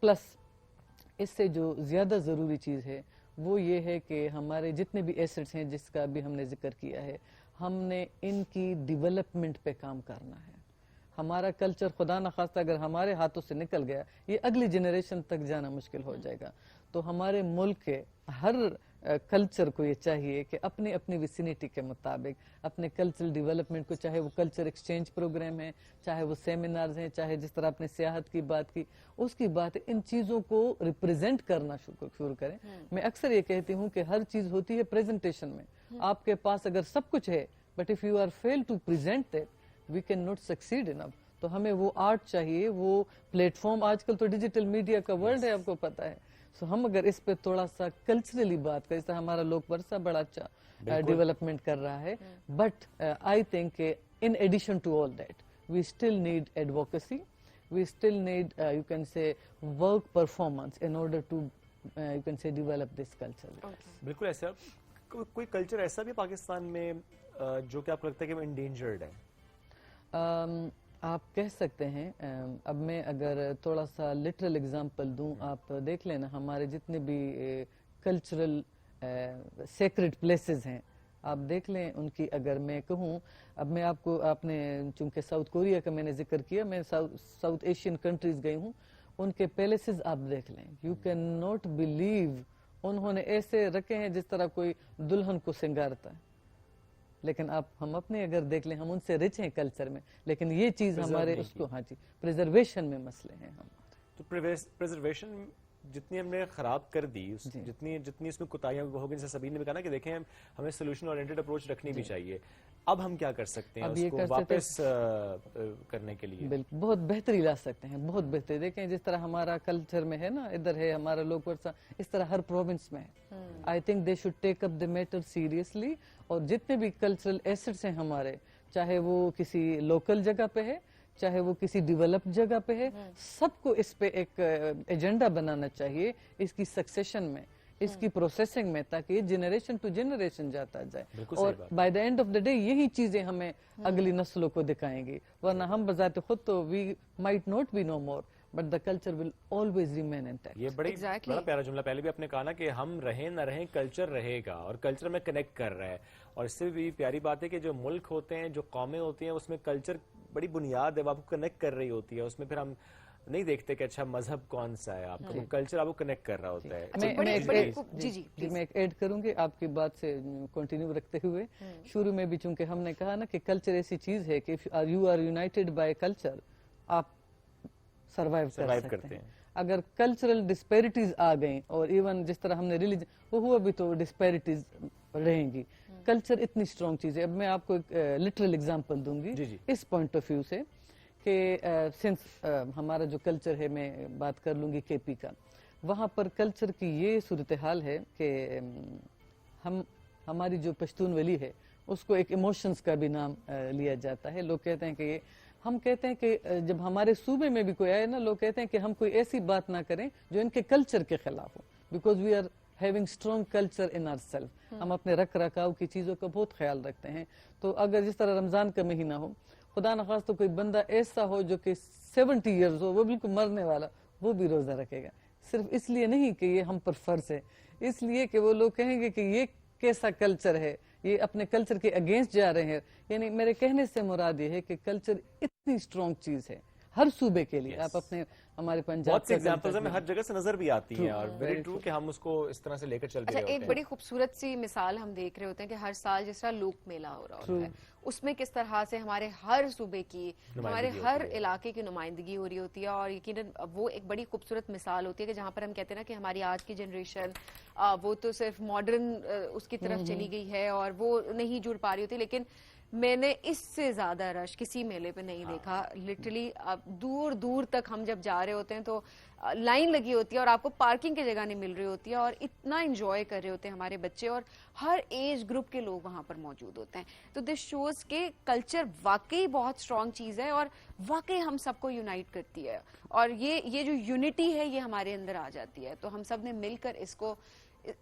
Plus इससे जो ज्यादा जरूरी चीज है वो ये है कि हमारे जितने भी एसेट्स हैं जिसका भी हमने जिक्र किया है, हमने इनकी डेवलपमेंट पे काम करना है. हमारा कल्चर खुदा न खास्ता अगर हमारे हाथों से निकल गया, ये अगली जनरेशन तक जाना मुश्किल हो जाएगा. तो हमारे मुल्क के हर कल्चर को ये चाहिए कि अपनी अपनी विसिनिटी के मुताबिक अपने कल्चरल डेवलपमेंट को, चाहे वो कल्चर एक्सचेंज प्रोग्राम है, चाहे वो सेमिनार्स हैं, चाहे जिस तरह आपने सियाहत की बात की उसकी बात, इन चीज़ों को रिप्रेजेंट करना शुरू करें। मैं अक्सर ये कहती हूँ कि हर चीज़ होती है प्रेजेंटेशन में। आपके पास अगर सब कुछ है but if you are fail to present that we can not succeed enough. तो हमें वो आर्ट चाहिए, वो प्लेटफॉर्म, आजकल तो डिजिटल मीडिया का वर्ल्ड है, आपको पता है। सो हम अगर इस पे थोड़ा सा कल्चरली बात करें, जैसे हमारा लोक वर्षा बड़ा अच्छा डेवलपमेंट कर रहा है, but I think in addition to all that we still need advocacy, we still need you can say work performance in order to you can say develop this culture. बिल्कुल ऐसा कोई कल्चर ऐसा भी पाकिस्तान में जो कि आपको लगता है कि इंडेंजर्ड है? आप कह सकते हैं। अब मैं अगर थोड़ा सा लिटरल एग्जांपल दूं, आप देख लेना हमारे जितने भी कल्चरल सेक्रेड प्लेसेस हैं, आप देख लें उनकी, अगर मैं कहूं, अब मैं आपको, आपने चूंकि साउथ कोरिया का मैंने जिक्र किया, मैं साउथ एशियन कंट्रीज गई हूं, उनके पैलेसेस आप देख लें, यू कैन नॉट बिलीव उन्होंने ऐसे रखे हैं जिस तरह कोई दुल्हन को सिंगारता है। लेकिन आप हम अपने अगर देख लें, हम उनसे रिच हैं कल्चर में, लेकिन ये चीज हमारे उसको, हाँ जी, प्रिजर्वेशन में मसले हैं हमारे। तो प्रिजर्वेशन जितनी हमने खराब कर दी, जितनी इसमें कुताहियां होगी, जैसे सभी ने भी कहा ना कि देखें हमें सोल्यूशन ओरिएंटेड अप्रोच रखनी भी चाहिए। अब हम क्या कर सकते हैं उसको वापस करने के लिए? बिल्कुल, बहुत बेहतरी ला सकते हैं, बहुत बेहतरी। देखें जिस तरह हमारा कल्चर में है ना, इधर है हमारा लोक वर्षा, इस तरह हर प्रोविंस में है। I think they should take up the matter seriously, और जितने भी कल्चरल एसेट्स हैं हमारे, चाहे वो किसी लोकल जगह पे है, चाहे वो किसी डेवलप्ड जगह पे है, सबको इस पे एक एजेंडा बनाना चाहिए, इसकी सक्सेशन में, इसकी प्रोसेसिंग में, ताकि जनरेशन टू जनरेशन जाता जाए। और by the end of the day यही चीजें हमें अगली नस्लों को दिखाएंगी, वरना हम बजाते खुद तो we might not be no more but the culture will always remain intact. ये बड़ा प्यारा जुमला, पहले भी आपने कहा ना कि हम रहें ना रहें कल्चर रहेगा, और कल्चर में कनेक्ट कर रहा है। और इससे भी प्यारी बात है कि जो मुल्क होते हैं, जो कौमें होती हैं, उसमें कल्चर बड़ी बुनियाद है, वो आपको कनेक्ट कर रही होती है। उसमें फिर हम नहीं देखते कि अच्छा मजहब कौन सा है, आपका कल्चर आपको कनेक्ट कर रहा होता है। मैं एक ऐड करूंगी आपकी बात से कंटिन्यू रखते हुए। शुरू में भी चूंकि हमने कहा ना कि कल्चर ऐसी चीज है कि you are united by culture, आप सर्वाइव करते हैं। अगर कल्चरल डिस्पैरिटीज आ गई, और इवन जिस तरह हमने रिलीजन वो हुआ भी, तो डिस्पैरिटीज रहेंगी। कल्चर इतनी स्ट्रॉन्ग चीज है। अब मैं आपको एक लिटरल एग्जांपल दूंगी इस पॉइंट ऑफ व्यू से कि सिंस हमारा जो कल्चर है, मैं बात कर लूंगी केपी का, वहाँ पर कल्चर की ये सूरत हाल है कि हमारी जो पश्तून वली है उसको एक इमोशंस का भी नाम लिया जाता है। लोग कहते हैं कि हम कहते हैं कि जब हमारे सूबे में भी कोई आए ना, लोग कहते हैं कि हम कोई ऐसी बात ना करें जो इनके कल्चर के खिलाफ हो, because we are having strong culture in ourselves. हम अपने रख रखाव की चीज़ों का बहुत ख्याल रखते हैं। तो अगर जिस तरह रमज़ान का महीना हो, खुदा न खास तो कोई बंदा ऐसा हो जो कि 70 ईयर्स हो, वो बिल्कुल मरने वाला, वो भी रोज़ा रखेगा, सिर्फ इसलिए नहीं कि ये हम पर फर्ज है, इसलिए कि वो लोग कहेंगे कि ये कैसा कल्चर है, ये अपने कल्चर के अगेंस्ट जा रहे हैं। यानी मेरे कहने से मुराद ये है कि कल्चर इतनी स्ट्रॉन्ग चीज है हर सूबे के लिए। आप अपने हमारे पंजाब बहुत से एग्जांपल्स हमें हर जगह से नजर भी आती हैं, और वेरी ट्रू कि हम उसको इस तरह से लेकर चल रहे होते हैं। एक बड़ी खूबसूरत सी मिसाल हम देख रहे होते हैं कि हर साल जिस तरह लोक मेला हो रहा होता है, उसमें किस तरह से हमारे हर सूबे की, हमारे हर इलाके की नुमाइंदगी हो रही होती है। और यकीनन वो एक बड़ी खूबसूरत मिसाल होती है कि जहाँ पर हम कहते हैं ना कि हमारी आज की जनरेशन वो तो सिर्फ मॉडर्न उसकी तरफ चली गई है और वो नहीं जुड़ पा रही होती, लेकिन मैंने इससे ज्यादा रश किसी मेले पे नहीं देखा। लिटरली अब दूर दूर तक हम जब जा रहे होते हैं तो लाइन लगी होती है और आपको पार्किंग की जगह नहीं मिल रही होती है, और इतना एंजॉय कर रहे होते हैं हमारे बच्चे, और हर एज ग्रुप के लोग वहां पर मौजूद होते हैं। तो दिस शोज के कल्चर वाकई बहुत स्ट्रॉन्ग चीज है और वाकई हम सबको यूनाइट करती है, और ये जो यूनिटी है ये हमारे अंदर आ जाती है। तो हम सब ने मिलकर इसको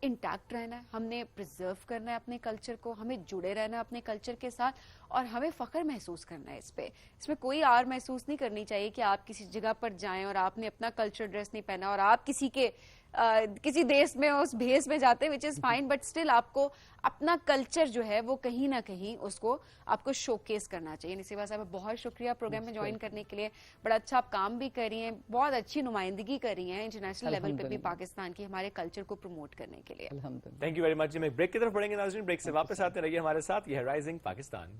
इंटैक्ट रहना है, हमने प्रिजर्व करना है अपने कल्चर को, हमें जुड़े रहना है अपने कल्चर के साथ, اور ہمیں فخر محسوس کرنا ہے اس پہ. اس میں کوئی آر محسوس نہیں کرنی چاہیے کہ آپ کسی جگہ پر جائیں اور آپ نے اپنا کلچر ڈریس نہیں پہنا اور آپ کسی دیش میں اس بھیس میں جاتے وچ از فائن, بٹ اسٹل آپ کو اپنا کلچر جو ہے وہ کہیں نہ کہیں اس کو آپ کو شو کیس کرنا چاہیے. نصیبہ صاحب بہت شکریہ پروگرام میں جوائن کرنے کے لیے, بڑا اچھا آپ کام بھی کر رہی ہیں, بہت اچھی نمائندگی کر رہی ہیں انٹرنیشنل لیول پہ بھی پاکستان کی ہمارے کلچر کو پروموٹ کرنے کے لیے. Thank you very much. میں بریک کی طرف بڑھیں گے ناظرین, بریک سے واپس آتے رہیے ہمارے ساتھ. یہ ہے رائزنگ پاکستان.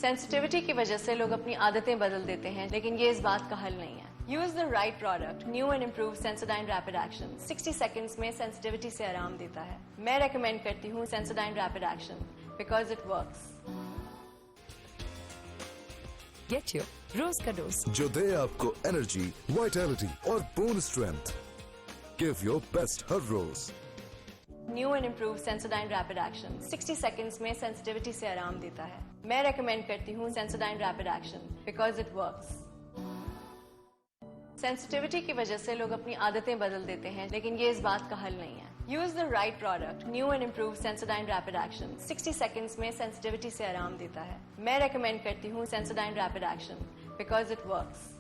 سینسٹیوٹی کی وجہ سے لوگ اپنی عادتیں بدل دیتے ہیں, لیکن یہ اس بات کا حل نہیں ہے. Use the right product, new and improve Sensodyne rapid action. 60 seconds میں سینسٹیوٹی سے آرام دیتا ہے. میں ریکمینڈ کرتی ہوں Sensodyne rapid action because it works. Get your روز کا ڈوز, جو دے آپ کو انرجی, وائٹلٹی اور bone strength. Give your best ہر روز. New and improve Sensodyne rapid action 60 seconds میں سینسٹیوٹی سے آرام دیتا ہے. میں ریکمینڈ کرتی ہوں Sensodyne rapid action because it works. Sensitivity کی وجہ سے لوگ اپنی عادتیں بدل دیتے ہیں, لیکن یہ اس بات کا حل نہیں ہے. Use the right product, new and improve Sensodyne rapid action. 60 seconds میں سینسٹیوٹی سے آرام دیتا ہے. میں ریکمینڈ کرتی ہوں Sensodyne rapid action because it works.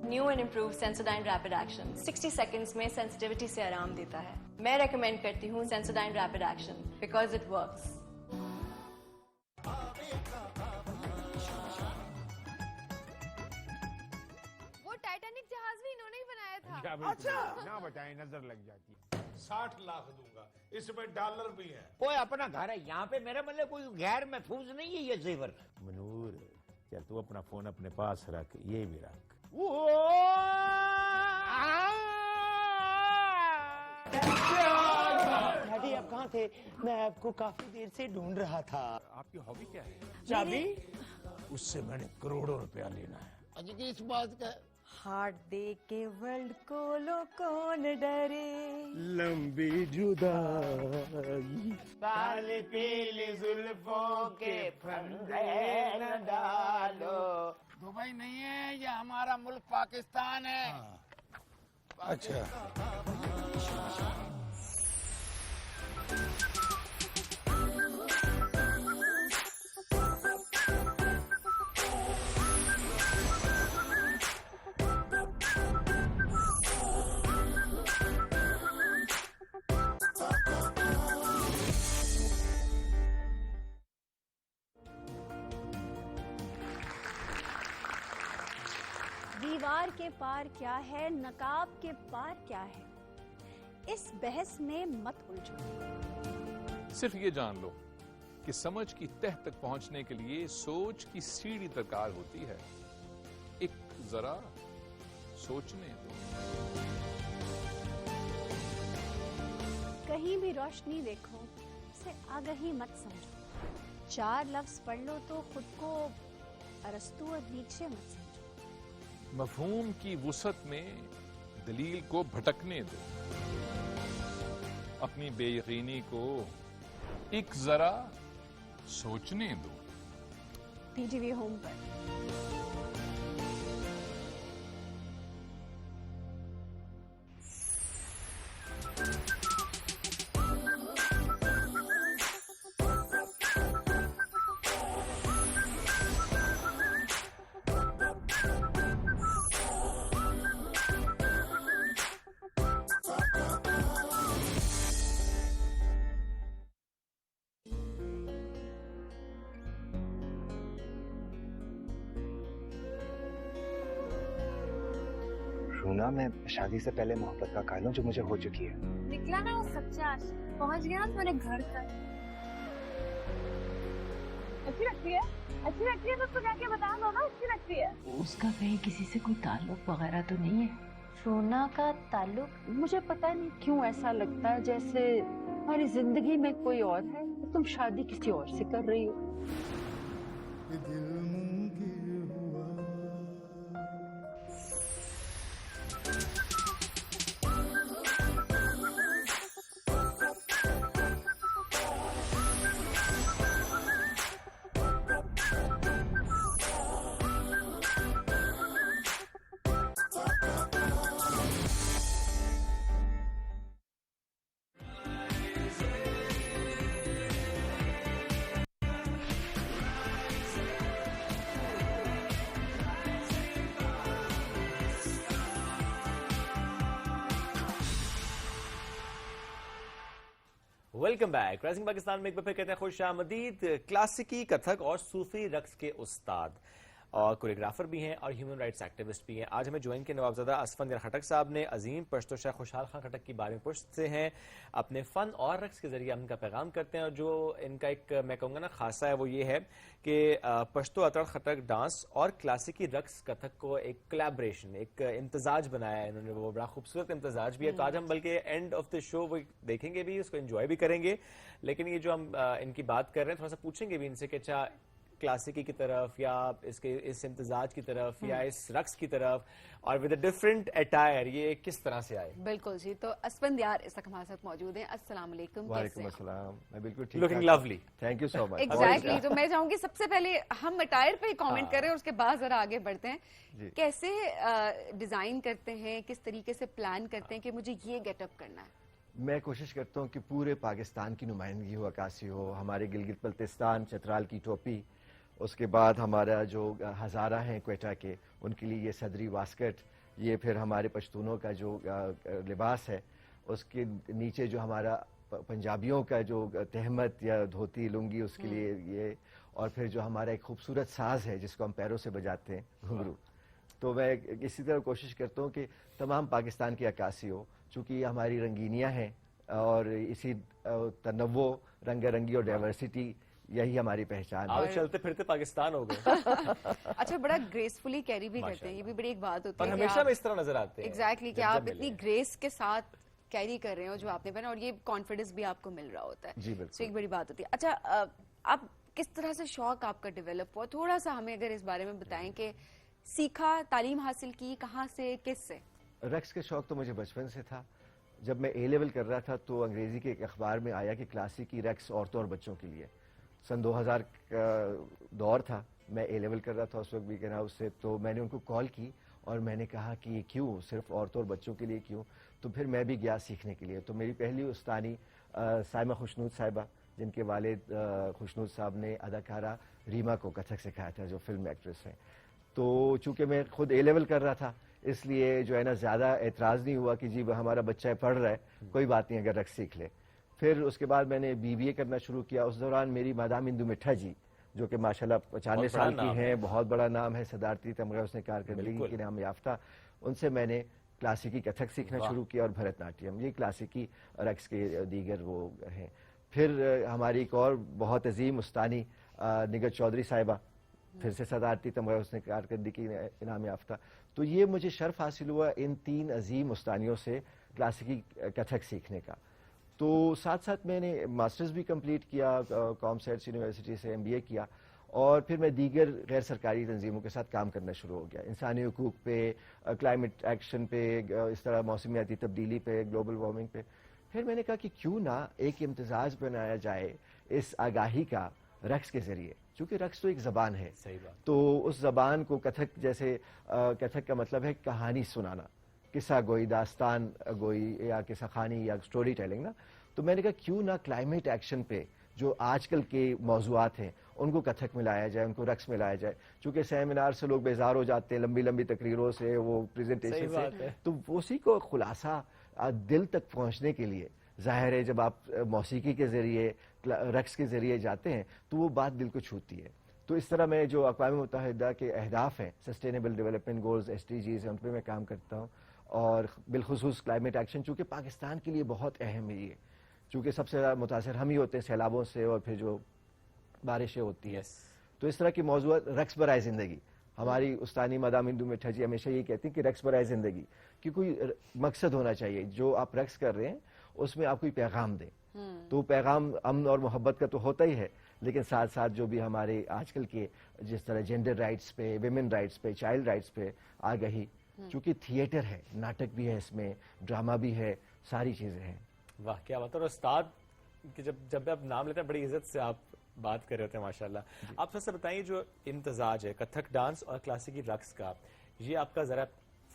New and improve Sensodyne rapid action 60 seconds میں سینسٹیوٹی سے آرام دیتا ہے. میں ریکمینڈ کرتی ہوں Sensodyne rapid action because it works. وہ ٹائٹینک جہاز بھی انہوں نے ہی بنایا تھا. اچھا نہ بتائیں, نظر لگ جاتی ہے. 60 لاکھ دوں گا, اس میں ڈالر بھی ہے. کوئی اپنا گھر ہے یہاں پہ, میرا مطلب کوئی غیر محفوظ نہیں ہے یہ زیور. منور کیا تو اپنا فون اپنے پاس رکھ, یہ بھی رکھ. ڈیڈی آپ کہاں تھے؟ میں آپ کو کافی دیر سے ڈھونڈ رہا تھا. آپ کی ہابی کیا ہے؟ چابی. اس سے میں نے کروڑوں روپیہ لینا ہے. اجی اس بات کا ہارٹ دے کے ورلڈ کو لو کون ڈرے, لمبی جدائی, کالے پیلے زلفوں کے پھندے نہ ڈالو. دبئی نہیں ہے, یہ ہمارا ملک پاکستان ہے. اچھا دیوار کے پار کیا ہے, نقاب کے پار کیا ہے, اس بحث میں مت الجھو. صرف یہ جان لو کہ سمجھ کی تہ تک پہنچنے کے لیے سوچ کی سیڑھی درکار ہوتی ہے. ایک ذرا سوچنے دو. کہیں بھی روشنی دیکھو, اسے آگہی مت سمجھو. 4 لفظ پڑھ لو تو خود کو ارسطو اور نیچے مت سمجھو. مفہوم کی وسعت میں دلیل کو بھٹکنے دو. اپنی بے یقینی کو ایک ذرا سوچنے دو. PTV ہوم پر رونا, میں شادی سے پہلے محبت کا قائل ہوں جو مجھے ہو چکی ہے. نکلا نا وہ سچا عاشق, پہنچ گیا نا تمہارے گھر تک. اچھی لگتی ہے, اچھی لگتی ہے تو اس کو جا کے بتا دو نا اچھی لگتی ہے. اس کا کہیں کسی سے کوئی تعلق وغیرہ تو نہیں ہے؟ رونا کا تعلق مجھے پتا نہیں کیوں ایسا لگتا ہے جیسے ہماری زندگی میں کوئی اور ہے, تم شادی کسی اور سے کر رہی ہو. Welcome back. رائزنگ پاکستان میں ایک بار پھر کہتے ہیں خوش آمدید. کلاسیکی کتھک اور صوفی رقص کے استاد اور کوریوگرافر بھی ہیں اور ہیومن رائٹس ایکٹیوسٹ بھی ہیں. آج ہمیں جوائن کے نوابزادہ اسفندیار خٹک صاحب نے عظیم پشتو شاہ خوشحال خان خٹک کی بارے میں پوچھتے ہیں. اپنے فن اور رقص کے ذریعے ان کا پیغام کرتے ہیں, اور جو ان کا ایک میں کہوں گا نا خاصہ ہے وہ یہ ہے کہ پشتو اتر خٹک ڈانس اور کلاسیکی رقص کتھک کو ایک کولیبریشن, ایک امتزاج بنایا ہے انہوں نے. وہ بڑا خوبصورت امتزاج بھی ہے. تو آج ہم بلکہ اینڈ آف دا شو وہ دیکھیں گے بھی, اس کو انجوائے بھی کریں گے. لیکن یہ جو ہم ان کی بات کر رہے ہیں تھوڑا سا پوچھیں گے بھی ان سے کہ اچھا کلاسیکی کی طرف یا اس امتزاج کی طرف یا اس رقص کی طرف اور ود اے ڈفرنٹ اٹائر یہ کس طرح سے آئے. بالکل جی. تو اسفندیار اس وقت ہمارے ساتھ موجود ہیں. السلام علیکم. وعلیکم السلام. میں بالکل ٹھیک. Looking lovely. Thank you so much. Exactly. تو میں چاہوں گی سب سے پہلے ہم اٹائر پہ کامنٹ کریں اور اس کے بعد ذرا آگے بڑھتے ہیں. کیسے ڈیزائن کرتے ہیں, کس طریقے سے پلان کرتے ہیں کہ مجھے یہ گیٹ اپ کرنا ہے؟ میں کوشش کرتا ہوں کہ پورے پاکستان کی نمائندگی ہو, عکاسی ہو. ہمارے گلگت بلتستان چترال کی ٹوپی, اس کے بعد ہمارا جو ہزارہ ہیں کوئٹہ کے ان کے لیے یہ صدری واسکٹ, یہ پھر ہمارے پشتونوں کا جو لباس ہے, اس کے نیچے جو ہمارا پنجابیوں کا جو تہمت یا دھوتی لنگی اس کے لیے یہ, اور پھر جو ہمارا ایک خوبصورت ساز ہے جس کو ہم پیروں سے بجاتے ہیں گھنگرو. تو میں اسی طرح کوشش کرتا ہوں کہ تمام پاکستان کی عکاسی ہو, چونکہ یہ ہماری رنگینیاں ہیں اور اسی تنوع رنگ رنگی اور ڈائیورسٹی یہی ہماری پہچان ہے. چلتے پھرتے پاکستان ہو گئے. اچھا, بڑا گریسفلی کیری بھی کرتے ہیں, یہ بھی بڑی ایک بات ہوتی ہے. اور ہمیشہ میں اس طرح نظر آتے ہیں. ایگزیکٹلی, کہ آپ اتنی گریس کے ساتھ کیری کر رہے ہو جو آپ نے پہنا, اور یہ کانفیڈنس بھی آپ کو مل رہا ہوتا ہے. جی بالکل. ایک بڑی بات ہوتی ہے. اچھا, آپ کس طرح سے شوق آپ کا ڈیولپ ہوا, تھوڑا سا ہمیں اگر اس بارے میں بتائیں کہ سیکھا, تعلیم حاصل کی کہاں سے, کس سے؟ رقص کے شوق تو مجھے بچپن سے تھا. جب میں اے لیول کر رہا تھا تو انگریزی کے ایک اخبار میں آیا کہ کلاسیکی رقص عورتوں اور بچوں کے لیے. سن 2000 کا دور تھا, میں اے لیول کر رہا تھا اس وقت بھی کہنا اس سے. تو میں نے ان کو کال کی اور میں نے کہا کہ یہ کیوں صرف عورتوں اور بچوں کے لیے کیوں. تو پھر میں بھی گیا سیکھنے کے لیے. تو میری پہلی استانی سائمہ خوشنود صاحبہ, جن کے والد خوشنود صاحب نے اداکارہ ریما کو کتھک سکھایا تھا, جو فلم ایکٹریس ہیں. تو چونکہ میں خود اے لیول کر رہا تھا اس لیے جو ہے نا زیادہ اعتراض نہیں ہوا کہ جی ہمارا بچہ پڑھ رہا ہے, کوئی بات نہیں اگر رقص سیکھ لے. پھر اس کے بعد میں نے BBA کرنا شروع کیا. اس دوران میری مادام اندو مٹھا جی, جو کہ ماشاءاللہ 95 سال کی ہیں, بہت بڑا نام ہے, صدارتی تمغہ اس نے کارکردگی کے نام یافتہ, ان سے میں نے کلاسیکی کتھک سیکھنا شروع کیا اور بھرت ناٹیم, یہ کلاسیکی رقص کے دیگر وہ ہیں. پھر ہماری ایک اور بہت عظیم استانی نگت چودھری صاحبہ, پھر سے صدارتی تمغہ اس نے کارکردگی کی انعام یافتہ. تو یہ مجھے شرف حاصل ہوا ان 3 عظیم استانیوں سے کلاسیکی کتھک سیکھنے کا. تو ساتھ ساتھ میں نے ماسٹرز بھی کمپلیٹ کیا, کامسیٹس یونیورسٹی سے MBA کیا, اور پھر میں دیگر غیر سرکاری تنظیموں کے ساتھ کام کرنا شروع ہو گیا, انسانی حقوق پہ, کلائمیٹ ایکشن پہ, اس طرح موسمیاتی تبدیلی پہ, گلوبل وارمنگ پہ. پھر میں نے کہا کہ کیوں نہ ایک امتزاج بنایا جائے اس آگاہی کا رقص کے ذریعے, چونکہ رقص تو ایک زبان ہے. صحیح بات. تو اس زبان کو کتھک, جیسے کتھک کا مطلب ہے کہانی سنانا, قصہ گوئی, داستان گوئی یا قصہ خوانی یا سٹوری ٹیلنگ نا. تو میں نے کہا کیوں نہ کلائمیٹ ایکشن پہ جو آج کل کے موضوعات ہیں ان کو کتھک میں لایا جائے, ان کو رقص میں لایا جائے. چونکہ سیمینار سے لوگ بیزار ہو جاتے ہیں, لمبی لمبی تقریروں سے, وہ پریزنٹیشن سے, تو اسی کو خلاصہ دل تک پہنچنے کے لیے ظاہر ہے جب آپ موسیقی کے ذریعے, رقص کے ذریعے جاتے ہیں تو وہ بات دل کو چھوتی ہے. تو اس طرح میں جو اقوام متحدہ کے اہداف ہیں, سسٹینیبل ڈیولپمنٹ گولز, SDGs ہیں, ان پہ میں کام کرتا ہوں. اور بالخصوص کلائمیٹ ایکشن چونکہ پاکستان کے لیے بہت اہم ہے یہ, چونکہ سب سے زیادہ متاثر ہم ہی ہوتے ہیں سیلابوں سے اور پھر جو بارشیں ہوتی ہیں. تو اس طرح کی موضوعات, رقص برائے زندگی, ہماری استانی مادام اندو مٹھا جی ہمیشہ یہ کہتی ہیں کہ رقص برائے زندگی, کہ کوئی مقصد ہونا چاہیے جو آپ رقص کر رہے ہیں اس میں آپ کوئی پیغام دیں. تو پیغام امن اور محبت کا تو ہوتا ہی ہے, لیکن ساتھ ساتھ جو بھی ہمارے آج کل کے جس طرح جینڈر رائٹس پہ, ویمن رائٹس پہ, چائلڈ رائٹس پہ آگہی, چونکہ تھیٹر ہے, ناٹک بھی ہے, اس میں ڈرامہ بھی ہے, ساری چیزیں ہیں. واہ کیا بات ہے. اور استاد کہ جب آپ نام لیتے ہیں بڑی عزت سے آپ بات کر رہے ہوتے ہیں ماشاءاللہ. آپ سب سے بتائیے جو امتزاج ہے کتھک ڈانس اور کلاسیکی رقص کا, یہ آپ کا ذرا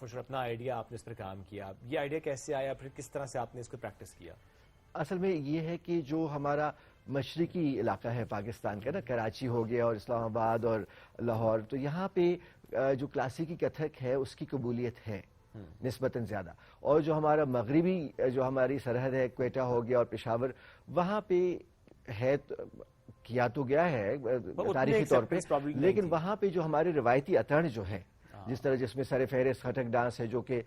اپنا آئیڈیا, آپ نے اس پر کام کیا, یہ آئیڈیا کیسے آیا, پھر کس طرح سے آپ نے اس کو پریکٹس کیا؟ اصل میں یہ ہے کہ جو ہمارا مشرقی علاقہ ہے پاکستان کا نا, کراچی ہو گیا اور اسلام آباد اور لاہور, تو یہاں پہ جو کلاسیکی کتھک ہے اس کی قبولیت ہے. نسبتاً زیادہ. اور جو ہمارا مغربی جو ہماری سرحد ہے کوئٹہ ہو گیا اور پشاور, وہاں پہ ہے کیا تو گیا ہے تاریخی طور پہ, لیکن وہاں پہ جو ہمارے روایتی اطڑ جو ہیں, جس طرح جس میں سر فہرست خٹک ڈانس ہے جو کہ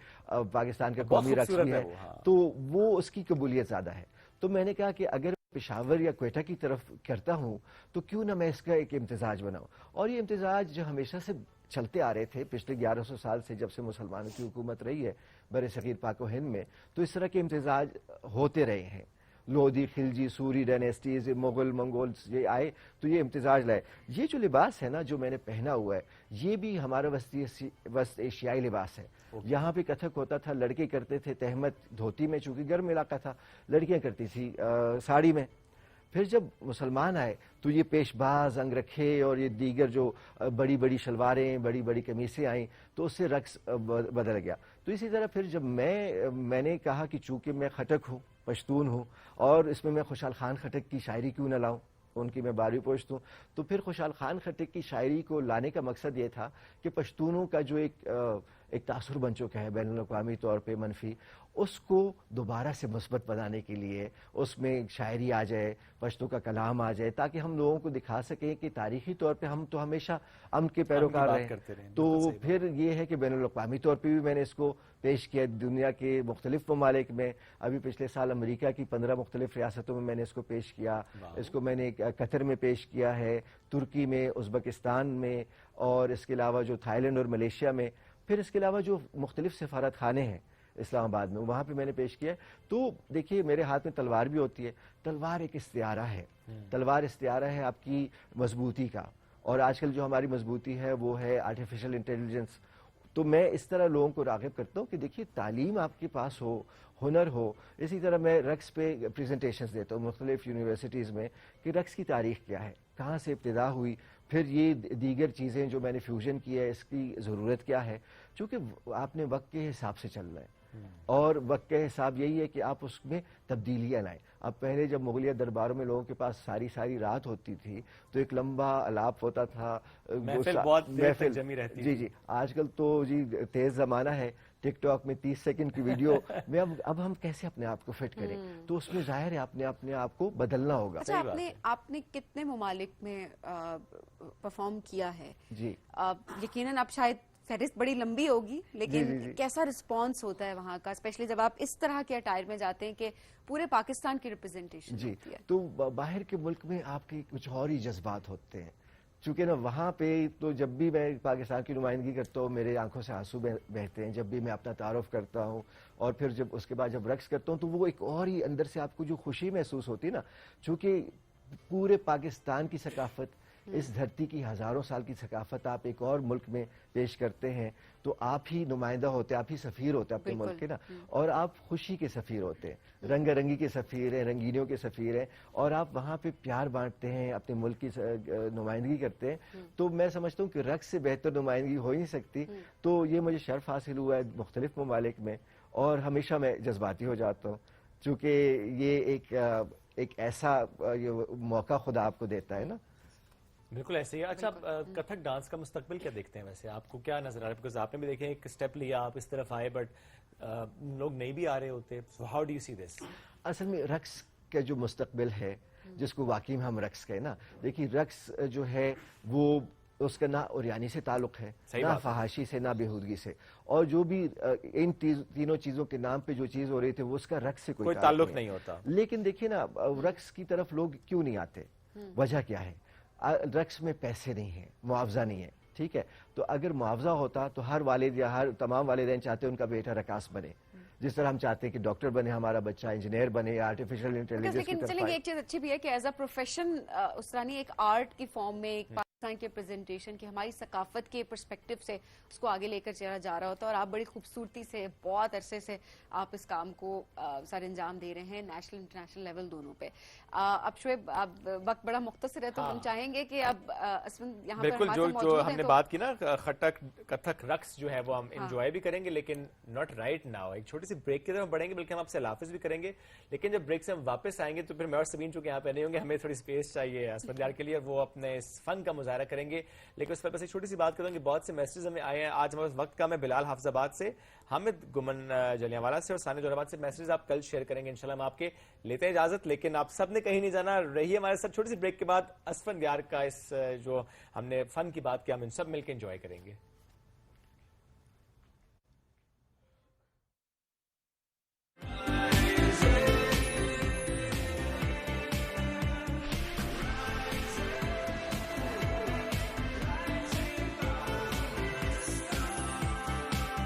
پاکستان کا قومی رقص بھی ہے, تو وہ اس کی قبولیت زیادہ ہے. تو میں نے کہا کہ اگر پشاور یا کوئٹہ کی طرف کرتا ہوں تو کیوں نہ میں اس کا ایک امتزاج بناؤں. اور یہ امتزاج جو ہمیشہ سے چلتے آ رہے تھے پچھلے 1100 سال سے, جب سے مسلمانوں کی حکومت رہی ہے بر صغیر پاک و ہند میں, تو اس طرح کے امتزاج ہوتے رہے ہیں. لودھی, خلجی, سوری ڈائنیسٹیز, مغل, منگولز یہ آئے تو یہ امتزاج لائے. یہ جو لباس ہے نا جو میں نے پہنا ہوا ہے, یہ بھی ہمارا وسط ایشیائی لباس ہے. یہاں پہ کتھک ہوتا تھا, لڑکے کرتے تھے تہمت دھوتی میں, چونکہ گرم علاقہ تھا, لڑکیاں کرتی تھی ساڑی میں. پھر جب مسلمان آئے تو یہ پیش باز, انگ رکھے اور یہ دیگر جو بڑی بڑی شلواریں, بڑی بڑی قمیصیں آئیں, تو اس سے رقص بدل گیا. تو اسی طرح پھر جب میں نے کہا کہ چونکہ میں خٹک ہوں, پشتون ہوں, اور اس میں خوشحال خان خٹک کی شاعری کیوں نہ لاؤں, ان کی میں باری پوشت ہوں, تو پھر خوشحال خان خٹک کی شاعری کو لانے کا مقصد یہ تھا کہ پشتونوں کا جو ایک تاثر بن چکا ہے بین الاقوامی طور پہ منفی, اس کو دوبارہ سے مثبت بنانے کے لیے اس میں شاعری آ جائے, پشتو کا کلام آ جائے, تاکہ ہم لوگوں کو دکھا سکیں کہ تاریخی طور پہ ہم تو ہمیشہ امن کے پیروکار رہے. تو پھر یہ ہے کہ بین الاقوامی طور پہ بھی میں نے اس کو پیش کیا دنیا کے مختلف ممالک میں. ابھی پچھلے سال امریکہ کی 15 مختلف ریاستوں میں نے اس کو پیش کیا. اس کو میں نے قطر میں پیش کیا ہے, ترکی میں, ازبکستان میں, اور اس کے علاوہ جو تھائی لینڈ اور ملیشیا میں. پھر اس کے علاوہ جو مختلف سفارت خانے ہیں اسلام آباد میں, وہاں پہ میں نے پیش کیا. تو دیکھیے میرے ہاتھ میں تلوار بھی ہوتی ہے. تلوار ایک استعارہ ہے, تلوار استعارہ ہے آپ کی مضبوطی کا, اور آج کل جو ہماری مضبوطی ہے وہ ہے آرٹیفیشل انٹیلیجنس. تو میں اس طرح لوگوں کو راغب کرتا ہوں کہ دیکھیے تعلیم آپ کے پاس ہو, ہنر ہو. اسی طرح میں رقص پہ پریزنٹیشنز دیتا ہوں مختلف یونیورسٹیز میں کہ رقص کی تاریخ کیا ہے, کہاں سے ابتدا ہوئی, پھر یہ دیگر چیزیں جو میں نے فیوژن کی ہے اس کی ضرورت کیا ہے. چونکہ آپ نے وقت کے حساب سے چلنا ہے, اور وقت کا حساب یہی ہے کہ آپ اس میں تبدیلیاں لائیں. اب پہلے جب مغلیہ درباروں میں لوگوں کے پاس ساری رات ہوتی تھی تو ایک لمبا الاپ ہوتا تھا, محفل جمی رہتی. جی آج کل تو جی تیز زمانہ ہے, ٹک ٹاک میں 30 سیکنڈ کی ویڈیو میں اب ہم کیسے اپنے آپ کو فٹ کریں. تو اس میں ظاہر ہے اپنے آپ کو بدلنا ہوگا. اچھا, آپ نے کتنے ممالک میں پرفارم کیا ہے؟ جی یقیناً اب شاید فہرست بڑی لمبی ہوگی, لیکن کیسا رسپانس ہوتا ہے وہاں کا, اسپیشلی جب آپ اس طرح کے اٹائر میں جاتے ہیں کہ پورے پاکستان کی ریپرزنٹیشن ہوتی ہے؟ تو باہر کے ملک میں آپ کے کچھ اور ہی جذبات ہوتے ہیں, چونکہ نا وہاں پہ تو جب بھی میں پاکستان کی نمائندگی کرتا ہوں میرے آنکھوں سے آنسو بہتے ہیں جب بھی میں اپنا تعارف کرتا ہوں. اور پھر جب اس کے بعد جب رقص کرتا ہوں تو وہ ایک اور ہی اندر سے آپ کو جو خوشی محسوس ہوتی ہے نا, چونکہ پورے پاکستان کی ثقافت, اس دھرتی کی ہزاروں سال کی ثقافت آپ ایک اور ملک میں پیش کرتے ہیں, تو آپ ہی نمائندہ ہوتے ہیں, آپ ہی سفیر ہوتے ہیں اپنے ملک کے نا, اور آپ خوشی کے سفیر ہوتے ہیں, رنگ رنگی کے سفیر ہیں, رنگینیوں کے سفیر ہیں, اور آپ وہاں پہ پیار بانٹتے ہیں, اپنے ملک کی نمائندگی کرتے ہیں. تو میں سمجھتا ہوں کہ رقص سے بہتر نمائندگی ہو ہی نہیں سکتی. تو یہ مجھے شرف حاصل ہوا ہے مختلف ممالک میں, اور ہمیشہ میں جذباتی ہو جاتا ہوں, چونکہ یہ ایک ایسا موقع خدا آپ کو دیتا ہے نا. بالکل ایسے ہی. اچھا, کتھک ڈانس کا مستقبل کیا دیکھتے ہیں ویسے, آپ کو کیا نظر آ رہا ہے؟ بیکاز آپ نے بھی دیکھیں ایک اسٹیپ لیا, آپ اس طرف آئے, بٹ لوگ نہیں بھی آ رہے ہوتے. سو ہاؤ ڈو یو سی دس؟ اصل میں رقص کا جو مستقبل ہے جس کو واقعی میں ہم رقص کہیں نا, دیکھیے رقص جو ہے وہ اس کا نہ اوریانی سے تعلق ہے, نہ فحاشی سے, نہ بےہودگی سے, اور جو بھی ان تینوں چیزوں کے نام پہ جو چیز ہو رہی تھی وہ اس کا رقص سے کوئی تعلق نہیں ہوتا. لیکن دیکھیے نا رقص کی طرف لوگ کیوں نہیں آتے, وجہ کیا ہے؟ رقص میں پیسے نہیں ہیں, معاوضہ نہیں ہے, ٹھیک ہے. تو اگر معاوضہ ہوتا تو ہر والد یا ہر تمام والدین چاہتے ہیں ان کا بیٹا رقاص بنے, جس طرح ہم چاہتے ہیں کہ ڈاکٹر بنے ہمارا بچہ, انجینئر بنے, آرٹیفیشل انٹیلیجنس. لیکن چلیں ایک چیز اچھی بھی ہے کہ ایز اے پروفیشن اس طرح نہیں, ایک آرٹ کی فارم میں ایک پاکستان کے پریزنٹیشن کی ہماری ثقافت کے پرسپیکٹو سے اس کو آگے لے کر چلا جا رہا ہوتا ہے, اور آپ بڑی خوبصورتی سے بہت عرصے سے آپ اس کام کو سر انجام دے رہے ہیں نیشنل انٹرنیشنل لیول دونوں پہ. اب شعیب, وقت بڑا مختصر ہے تو ہم چاہیں گے کہ اب اسمند یہاں پر جو ہم نے بات کی نا خٹک کتھک رقص جو ہے وہ ہم انجوائے بھی کریں گے, لیکن ناٹ رائٹ ناؤ. ایک چھوٹی سی بریک کی طرف بڑھیں گے, بلکہ ہم آپ سے لافظ بھی کریں گے, لیکن جب بریک سے ہم واپس آئیں گے تو پھر میں اور سبین چونکہ یہاں پہ نہیں ہوں گے, ہمیں تھوڑی اسپیس چاہیے اسمند یار کے لیے, وہ اپنے اس فن کا مظاہرہ مظاہرہ کریں گے. لیکن اس پر بس ایک چھوٹی سی بات کروں کہ بہت سے میسیجز ہمیں آئے ہیں. آج ہمارے وقت کم ہے. بلال حافظ آباد سے, حامد گمن جلیانوالہ سے اور ثانیہ جوہر آباد سے میسیجز آپ کل شیئر کریں گے انشاءاللہ. ہم آپ کے لیتے ہیں اجازت, لیکن آپ سب نے کہیں نہیں جانا, رہیے ہمارے ساتھ. چھوٹی سی بریک کے بعد اسفن دیار کا اس جو ہم نے فن کی بات کی, ہم ان سب مل کے انجوائے کریں گے.